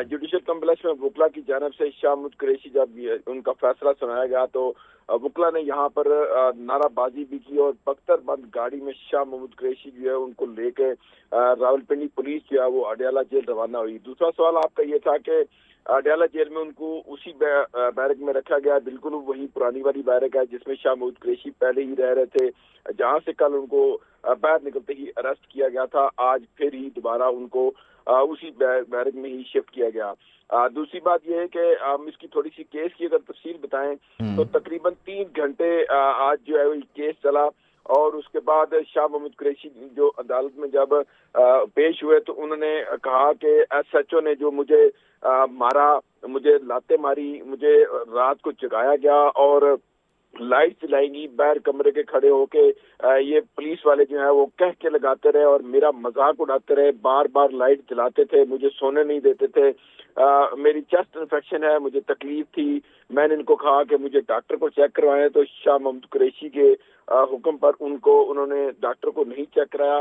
जुडिशल कम्प्लेक्स में वकला की जानब से शाह महमूद कुरैशी जब उनका फैसला सुनाया गया तो वकला ने यहाँ पर नाराबाजी भी की और बख्तरबंद गाड़ी में शाह महमूद कुरैशी जो है उनको लेके रावलपिंडी पुलिस जो है वो अडियाला जेल रवाना हुई। दूसरा सवाल आपका ये था कि अडियाला जेल में उनको उसी बैरक में रखा गया, बिल्कुल वही पुरानी वाली बैरक है जिसमें शाह महमूद कुरैशी पहले ही रह रहे थे, जहां से कल उनको बाहर निकलते ही अरेस्ट किया गया था। आज फिर ही दोबारा उनको उसी बैरक में ही शिफ्ट किया गया। दूसरी बात यह है कि हम इसकी थोड़ी सी केस की अगर तफसील बताएं तो तकरीबन 3 घंटे आज जो है केस चला, और उसके बाद शाह महमूद कुरैशी जो अदालत में जब पेश हुए तो उन्होंने कहा कि SHO ने जो मुझे मारा, मुझे लाते मारी, मुझे रात को जगाया गया और लाइट जलाएंगी, बाहर कमरे के खड़े होके ये पुलिस वाले जो है वो कह के लगाते रहे और मेरा मजाक उड़ाते रहे, बार बार लाइट जलाते थे, मुझे सोने नहीं देते थे। मेरी चेस्ट इन्फेक्शन है, मुझे तकलीफ थी, मैंने इनको कहा कि मुझे डॉक्टर को चेक करवाएं, तो शाह महमूद कुरैशी के हुक्म पर उन्होंने डॉक्टर को नहीं चेक कराया।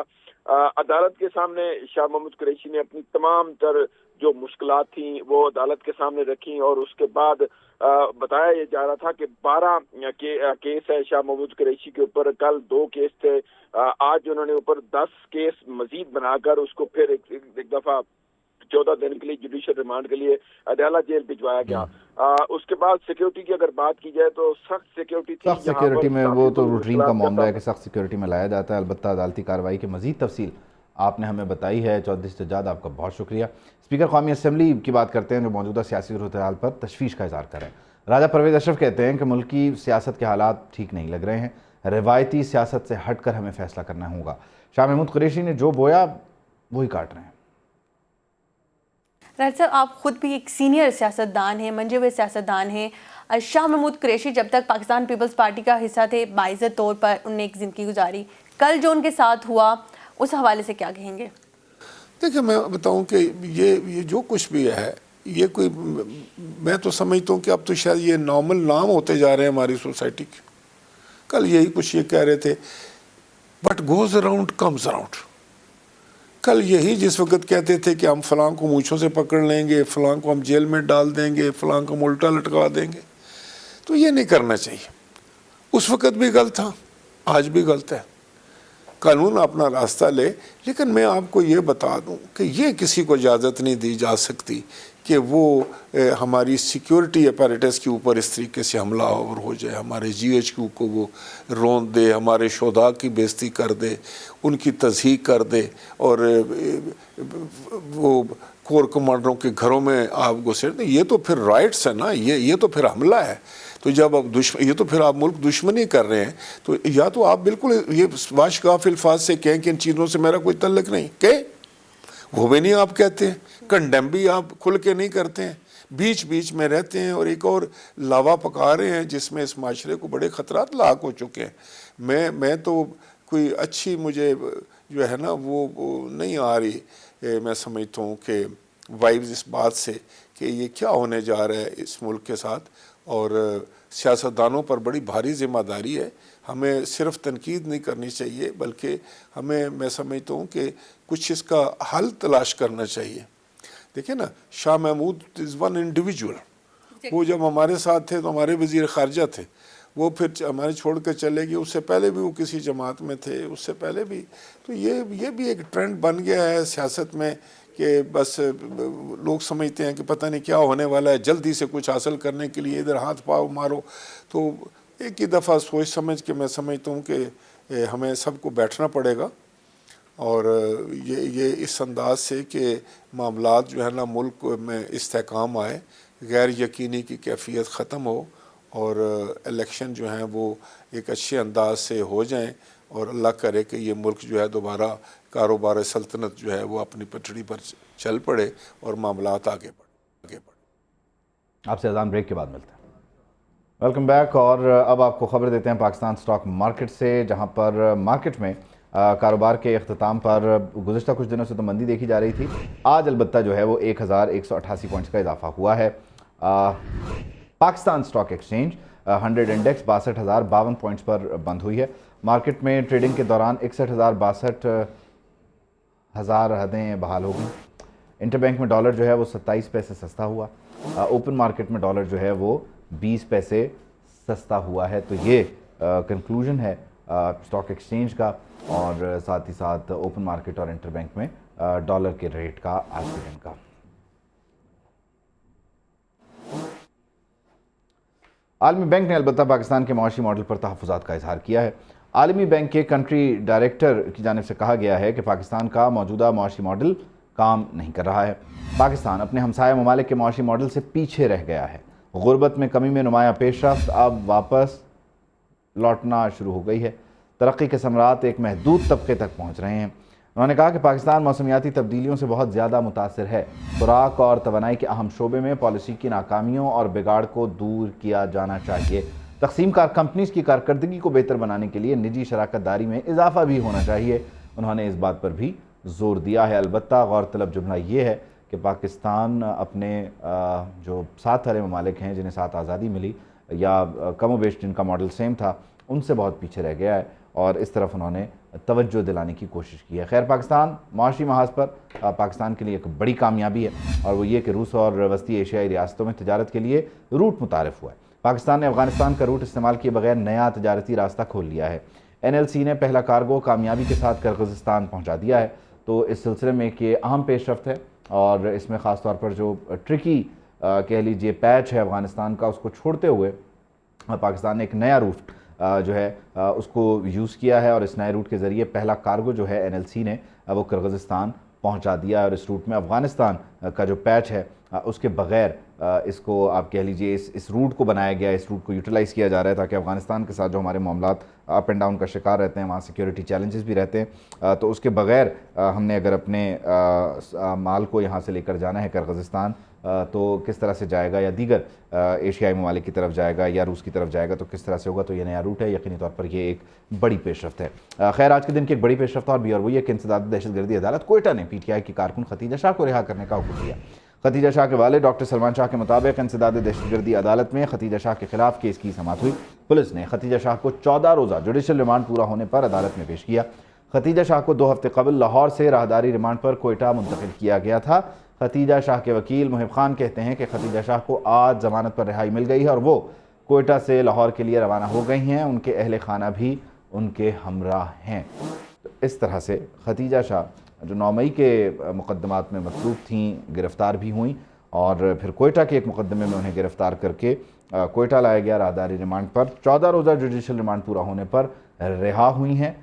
अदालत के सामने शाह महमूद कुरैशी ने अपनी तमाम तर जो मुश्किलात थी वो अदालत के सामने रखी और उसके बाद बताया ये जा रहा था कि 12 केस है शाह महमूद कुरैशी के ऊपर। कल 2 केस थे, आज उन्होंने ऊपर 10 केस मजीद बनाकर उसको फिर एक दफा 14 दिन के लिए जुडिशल रिमांड के लिए अडियाला जेल भिजवाया गया। उसके बाद सिक्योरिटी की अगर बात की जाए तो सख्त सिक्योरिटी थी। सख्त सिक्योरिटी में वो तो रूटीन का मामला है कि सख्त सिक्योरिटी में लाया जाता है। अलबत्ता अदालती कार्रवाई की मजीद तफसील आपने हमें बताई है। चौधरी सज्जाद, आपका बहुत शुक्रिया। स्पीकर कौमी असम्बली की बात करते हैं जो मौजूदा सियासी सूरत हाल पर तशवीश का इज़हार करें। राजा परवेज़ अशरफ कहते हैं कि मुल्क की सियासत के हालात ठीक नहीं लग रहे हैं, रिवायती सियासत से हट कर हमें फैसला करना होगा। शाह महमूद कुरैशी ने जो बोया वही काट रहे हैं। राज साहब, आप खुद भी एक सीनियर सियासतदान हैं, मंजे हुए सियासतदान हैं। शाह महमूद कुरैशी जब तक पाकिस्तान पीपल्स पार्टी का हिस्सा थे, बाइज़्ज़त तौर पर उन्होंने एक ज़िंदगी गुजारी, कल जो उनके साथ हुआ उस हवाले से क्या कहेंगे? देखिए, मैं बताऊं कि ये जो कुछ भी है, ये कोई, मैं तो समझता हूँ कि अब तो शायद ये नॉर्मल नाम होते जा रहे हैं हमारी सोसाइटी के। कल यही कुछ ये कह रहे थे, but goes around comes around. कल यही जिस वक्त कहते थे कि हम फलां को मूँछों से पकड़ लेंगे, फलां को हम जेल में डाल देंगे, फलां को हम उल्टा लटका देंगे, तो ये नहीं करना चाहिए। उस वक्त भी गलत था, आज भी गलत है। कानून अपना रास्ता ले, लेकिन मैं आपको ये बता दूं कि ये किसी को इजाज़त नहीं दी जा सकती कि वो हमारी सिक्योरिटी अपैरेटस के ऊपर इस तरीके से हमला आवर हो जाए, हमारे GHQ को वो रोंद दे, हमारे शोधा की बेइज्जती कर दे, उनकी तज़हीक कर दे और वो कोर कमांडरों के घरों में आप घुसेड़ दें। ये तो फिर राइट्स है ना, ये तो फिर हमला है। तो जब अब ये तो फिर आप मुल्क दुश्मनी कर रहे हैं, तो या तो आप बिल्कुल ये वाशगाफ अल्फाज से कहें कि इन चीज़ों से मेरा कोई तल्लक नहीं, कहें, वो भी नहीं आप कहते हैं, कंडेम भी आप खुल के नहीं करते हैं, बीच बीच में रहते हैं और एक और लावा पका रहे हैं जिसमें इस माशरे को बड़े ख़तरात लाक हो चुके हैं। मैं तो कोई अच्छी मुझे जो है ना वो नहीं आ रही, मैं समझता हूँ कि वाइब्स इस बात से कि ये क्या होने जा रहा है इस मुल्क के साथ, और सियासतदानों पर बड़ी भारी ज़िम्मेदारी है। हमें सिर्फ तनकीद नहीं करनी चाहिए, बल्कि हमें, मैं समझता हूँ कि कुछ इसका हल तलाश करना चाहिए। देखिए ना, Shah Mahmood is one individual, वो जब हमारे साथ थे तो हमारे वज़ीर ख़ारजा थे, वो फिर हमारे छोड़ कर चले गए, उससे पहले भी वो किसी जमात में थे, उससे पहले भी। तो ये भी एक ट्रेंड बन गया है सियासत में कि बस लोग समझते हैं कि पता नहीं क्या होने वाला है, जल्दी से कुछ हासिल करने के लिए इधर हाथ पाँव मारो। तो एक ही दफ़ा सोच समझ के मैं समझता हूँ कि हमें सबको बैठना पड़ेगा और ये इस अंदाज से कि मामलात जो है ना मुल्क में इस्तेहकाम आए, गैर यकीनी की कैफियत ख़त्म हो और इलेक्शन जो हैं वो एक अच्छे अंदाज से हो जाएं और अल्लाह करे कि ये मुल्क जो है दोबारा कारोबार सल्तनत जो है वो अपनी पटड़ी पर चल पड़े और मामलात आगे बढ़े। आपसे अज़ान ब्रेक के बाद मिलते हैं। Welcome back. और अब आपको खबर देते हैं पाकिस्तान स्टॉक मार्केट से, जहां पर मार्केट में कारोबार के अख्ताम पर गुज़िश्ता कुछ दिनों से तो मंदी देखी जा रही थी। आज अलबत्ता जो है वो 1188 पॉइंट्स का इजाफा हुआ है। Pakistan stock exchange 100 index 62,052 points पर बंद हुई है। मार्केट में ट्रेडिंग के दौरान 61,062 हदें बहाल हो गई। इंटरबैंक में डॉलर जो है वो 27 पैसे सस्ता हुआ। ओपन मार्केट में डॉलर जो है वो 20 पैसे सस्ता हुआ है। तो ये कंक्लूजन है स्टॉक एक्सचेंज का और साथ ही साथ ओपन मार्केट और इंटरबैंक में डॉलर के रेट का आज के दिन का। आलमी बैंक ने अलबत्ता पाकिस्तान के माशी मॉडल पर तहफ़्फ़ुज़ात का इजहार किया है। आलमी बैंक के कंट्री डायरेक्टर की जानिब से कहा गया है कि पाकिस्तान का मौजूदा माशी मॉडल काम नहीं कर रहा है। पाकिस्तान अपने हमसाया ममालिक के माशी मॉडल से पीछे रह गया है। गुर्बत में कमी में नुमायाँ पेशरफ्त अब वापस लौटना शुरू हो गई है। तरक्की के समरात एक महदूद तबके तक पहुँच रहे हैं। उन्होंने कहा कि पाकिस्तान मौसमियाती तब्दीलियों से बहुत ज़्यादा मुतासिर है। खुराक और तवानाई के अहम शोबे में पॉलिसी की नाकामियों और बिगाड़ को दूर किया जाना चाहिए। तकसीम कार कंपनीज़ की कारकर्दगी को बेहतर बनाने के लिए निजी शराकत दारी में इजाफा भी होना चाहिए। उन्होंने इस बात पर भी जोर दिया है। अलबत्ता गौरतलब जुमला ये है कि पाकिस्तान अपने जो 7 सारे ममालिक हैं जिन्हें 7 आज़ादी मिली या कम बेश जिनका मॉडल सेम था, उनसे बहुत पीछे रह गया है और इस तरफ उन्होंने तवज्जो दिलाने की कोशिश की है। खैर, पाकिस्तान माशी महाज पर पाकिस्तान के लिए एक बड़ी कामयाबी है और वो ये कि रूस और वस्ती एशियाई रियासतों में तजारत के लिए रूट मुतारफ़ हुआ है। पाकिस्तान ने अफगानिस्तान का रूट इस्तेमाल किए बगैर नया तजारती रास्ता खोल लिया है। NLC ने पहला कार्गो कामयाबी के साथ किर्गिज़स्तान पहुँचा दिया है। तो इस सिलसिले में एक ये अहम पेशरफ्त है और इसमें ख़ास तौर पर जो ट्रिकी कह लीजिए पैच है अफ़गानिस्तान का, उसको छोड़ते हुए पाकिस्तान ने एक नया रूट जो है उसको यूज़ किया है और इस नए रूट के ज़रिए पहला कार्गो जो है NLC ने वो किर्गिज़स्तान पहुंचा दिया है। और इस रूट में अफ़गानिस्तान का जो पैच है उसके बग़ैर इसको आप कह लीजिए इस रूट को बनाया गया, इस रूट को यूटिलाइज़ किया जा रहा है ताकि अफ़गानिस्तान के साथ जो हमारे मामलात अप एंड डाउन का शिकार रहते हैं, वहाँ सिक्योरिटी चैलेंजेस भी रहते हैं, तो उसके बग़ैर हमने अगर अपने माल को यहाँ से लेकर जाना है किर्गिज़स्तान तो किस तरह से जाएगा, या दीगर एशियाई ममालिक की तरफ जाएगा या रूस की तरफ जाएगा तो किस तरह से होगा। तो ये नया रूट है, यकीनी तौर पर ये एक बड़ी पेशरफ्त है। खैर, आज के दिन की एक बड़ी पेशरफ्त और भी और वही है कि इंसदादी दहशतगर्दी अदालत कोयटा ने PTI की कारकुन खतीजा शाह को रिहा करने का हुक्म दिया। खतीजा शाह के वालिद डॉक्टर सलमान शाह के मुताबिक इंसदादी दहशतगर्दी अदालत में खतीजा शाह के खिलाफ केस की समाअत हुई। पुलिस ने खतीजा शाह को 14 रोज़ा जुडिशल रिमांड पूरा होने पर अदालत में पेश किया। खतीजा शाह को 2 हफ्ते कबल लाहौर से राहदारी रिमांड पर कोयटा मुंतकिल किया गया था। खतीजा शाह के वकील मुहिब खान कहते हैं कि खतीजा शाह को आज जमानत पर रिहाई मिल गई है और वो कोयटा से लाहौर के लिए रवाना हो गई हैं। उनके अहले खाना भी उनके हमराह हैं। तो इस तरह से खतीजा शाह जो 9 मई के मुकदमात में मतलूब थीं, गिरफ़्तार भी हुई और फिर कोयटा के एक मुकदमे में उन्हें गिरफ़्तार करके कोयटा लाया गया राहदारी रिमांड पर। 14 रोज़ा जुडिशल रिमांड पूरा होने पर रिहा हुई हैं,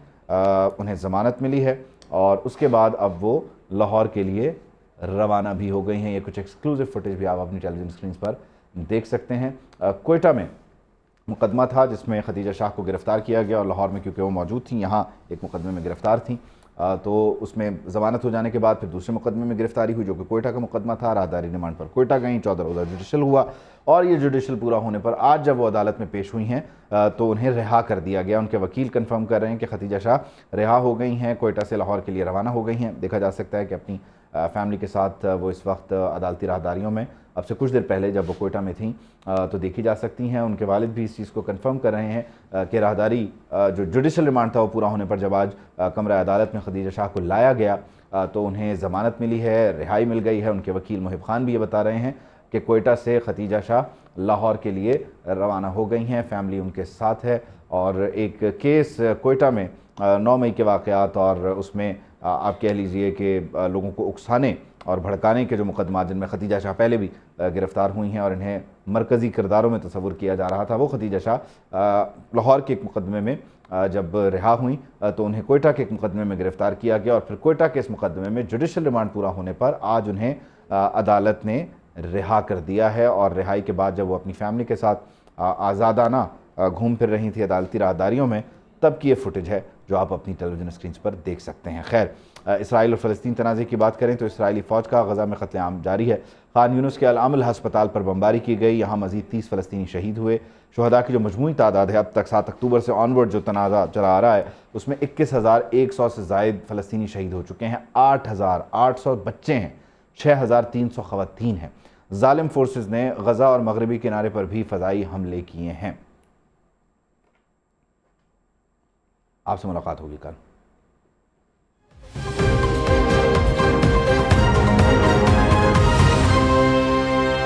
उन्हें ज़मानत मिली है और उसके बाद अब वो लाहौर के लिए रवाना भी हो गई हैं। ये कुछ एक्सक्लूसिव फुटेज भी आप अपनी टेलीविज़न स्क्रीन पर देख सकते हैं। कोयटा में मुकदमा था जिसमें खतीजा शाह को गिरफ़्तार किया गया और लाहौर में क्योंकि वो मौजूद थी, यहाँ एक मुकदमे में गिरफ़्तार थी, तो उसमें ज़मानत हो जाने के बाद फिर दूसरे मुकदमे में गिरफ़्तारी हुई जो कि कोयटा का मुकदमा था। राहदारी रिमांड पर कोयटा गई, 14 रोज़ा जुडिशल हुआ और ये जुडिशल पूरा होने पर आज जब वो अदालत में पेश हुई हैं तो उन्हें रिहा कर दिया गया। उनके वकील कंफर्म कर रहे हैं कि खतीजा शाह रिहा हो गई हैं, कोयटा से लाहौर के लिए रवाना हो गई हैं। देखा जा सकता है कि अपनी फैमिली के साथ वो इस वक्त अदालती राहदारियों में, अब से कुछ देर पहले जब वो कोयटा में थी तो देखी जा सकती हैं। उनके वालिद भी इस चीज़ को कंफर्म कर रहे हैं कि राहदारी जो जुडिशल रिमांड था वो पूरा होने पर जब आज कमरा अदालत में खतीजा शाह को लाया गया तो उन्हें ज़मानत मिली है, रिहाई मिल गई है। उनके वकील मुहिब खान भी ये बता रहे हैं کہ کوئٹہ سے खतीजा शाह लाहौर के लिए रवाना हो गई हैं। फैमिली उनके साथ है और एक केस कोयटा में 9 मई के वाक़यात और उसमें आप कह लीजिए कि लोगों को उकसाने और भड़काने के जो मुकदमा जिनमें खतीजा शाह पहले भी गिरफ़्तार हुई हैं और इन्हें मरकज़ी किरदारों में तस्वुर किया जा रहा था, वो खतीजा शाह लाहौर के एक मुकदमे में जब रिहा हुई तो उन्हें कोयटा के एक मुकदमे में गिरफ़्तार किया गया और फिर कोयटा के इस मुकदमे में जुडिशल रिमांड पूरा होने पर आज उन्हें अदालत ने रिहा कर दिया है। और रिहाई के बाद जब वो अपनी फैमिली के साथ आज़ादाना घूम फिर रही थी अदालती राहदारियों में, तब की ये फुटेज है जो आप अपनी टेलीविज़न स्क्रीन पर देख सकते हैं। खैर, इसराइल और फ़लस्तीन तनाज़े की बात करें तो इसराइली फ़ौज का गज़ा में क़त्ल-ए-आम जारी है। खान यूनुस के अल-अमल हस्पताल पर बमबारी की गई, यहाँ मज़ीद 30 फ़लस्तीनी शहीद हुए। शुहदा की जो मजमूई तादाद है अब तक 7 अक्टूबर से ऑनवर्ड जो तनाज़ा चला आ रहा है उसमें 21,100 से ज़ायद फ़लस्तीनी शहीद हो चुके हैं, 8,800 बच्चे हैं, 6,300 ख़वातीन हैं। ज़ालिम फोर्सेस ने गज़ा और मगरबी किनारे पर भी फ़ज़ाई हमले किए हैं। आपसे मुलाकात होगी कल।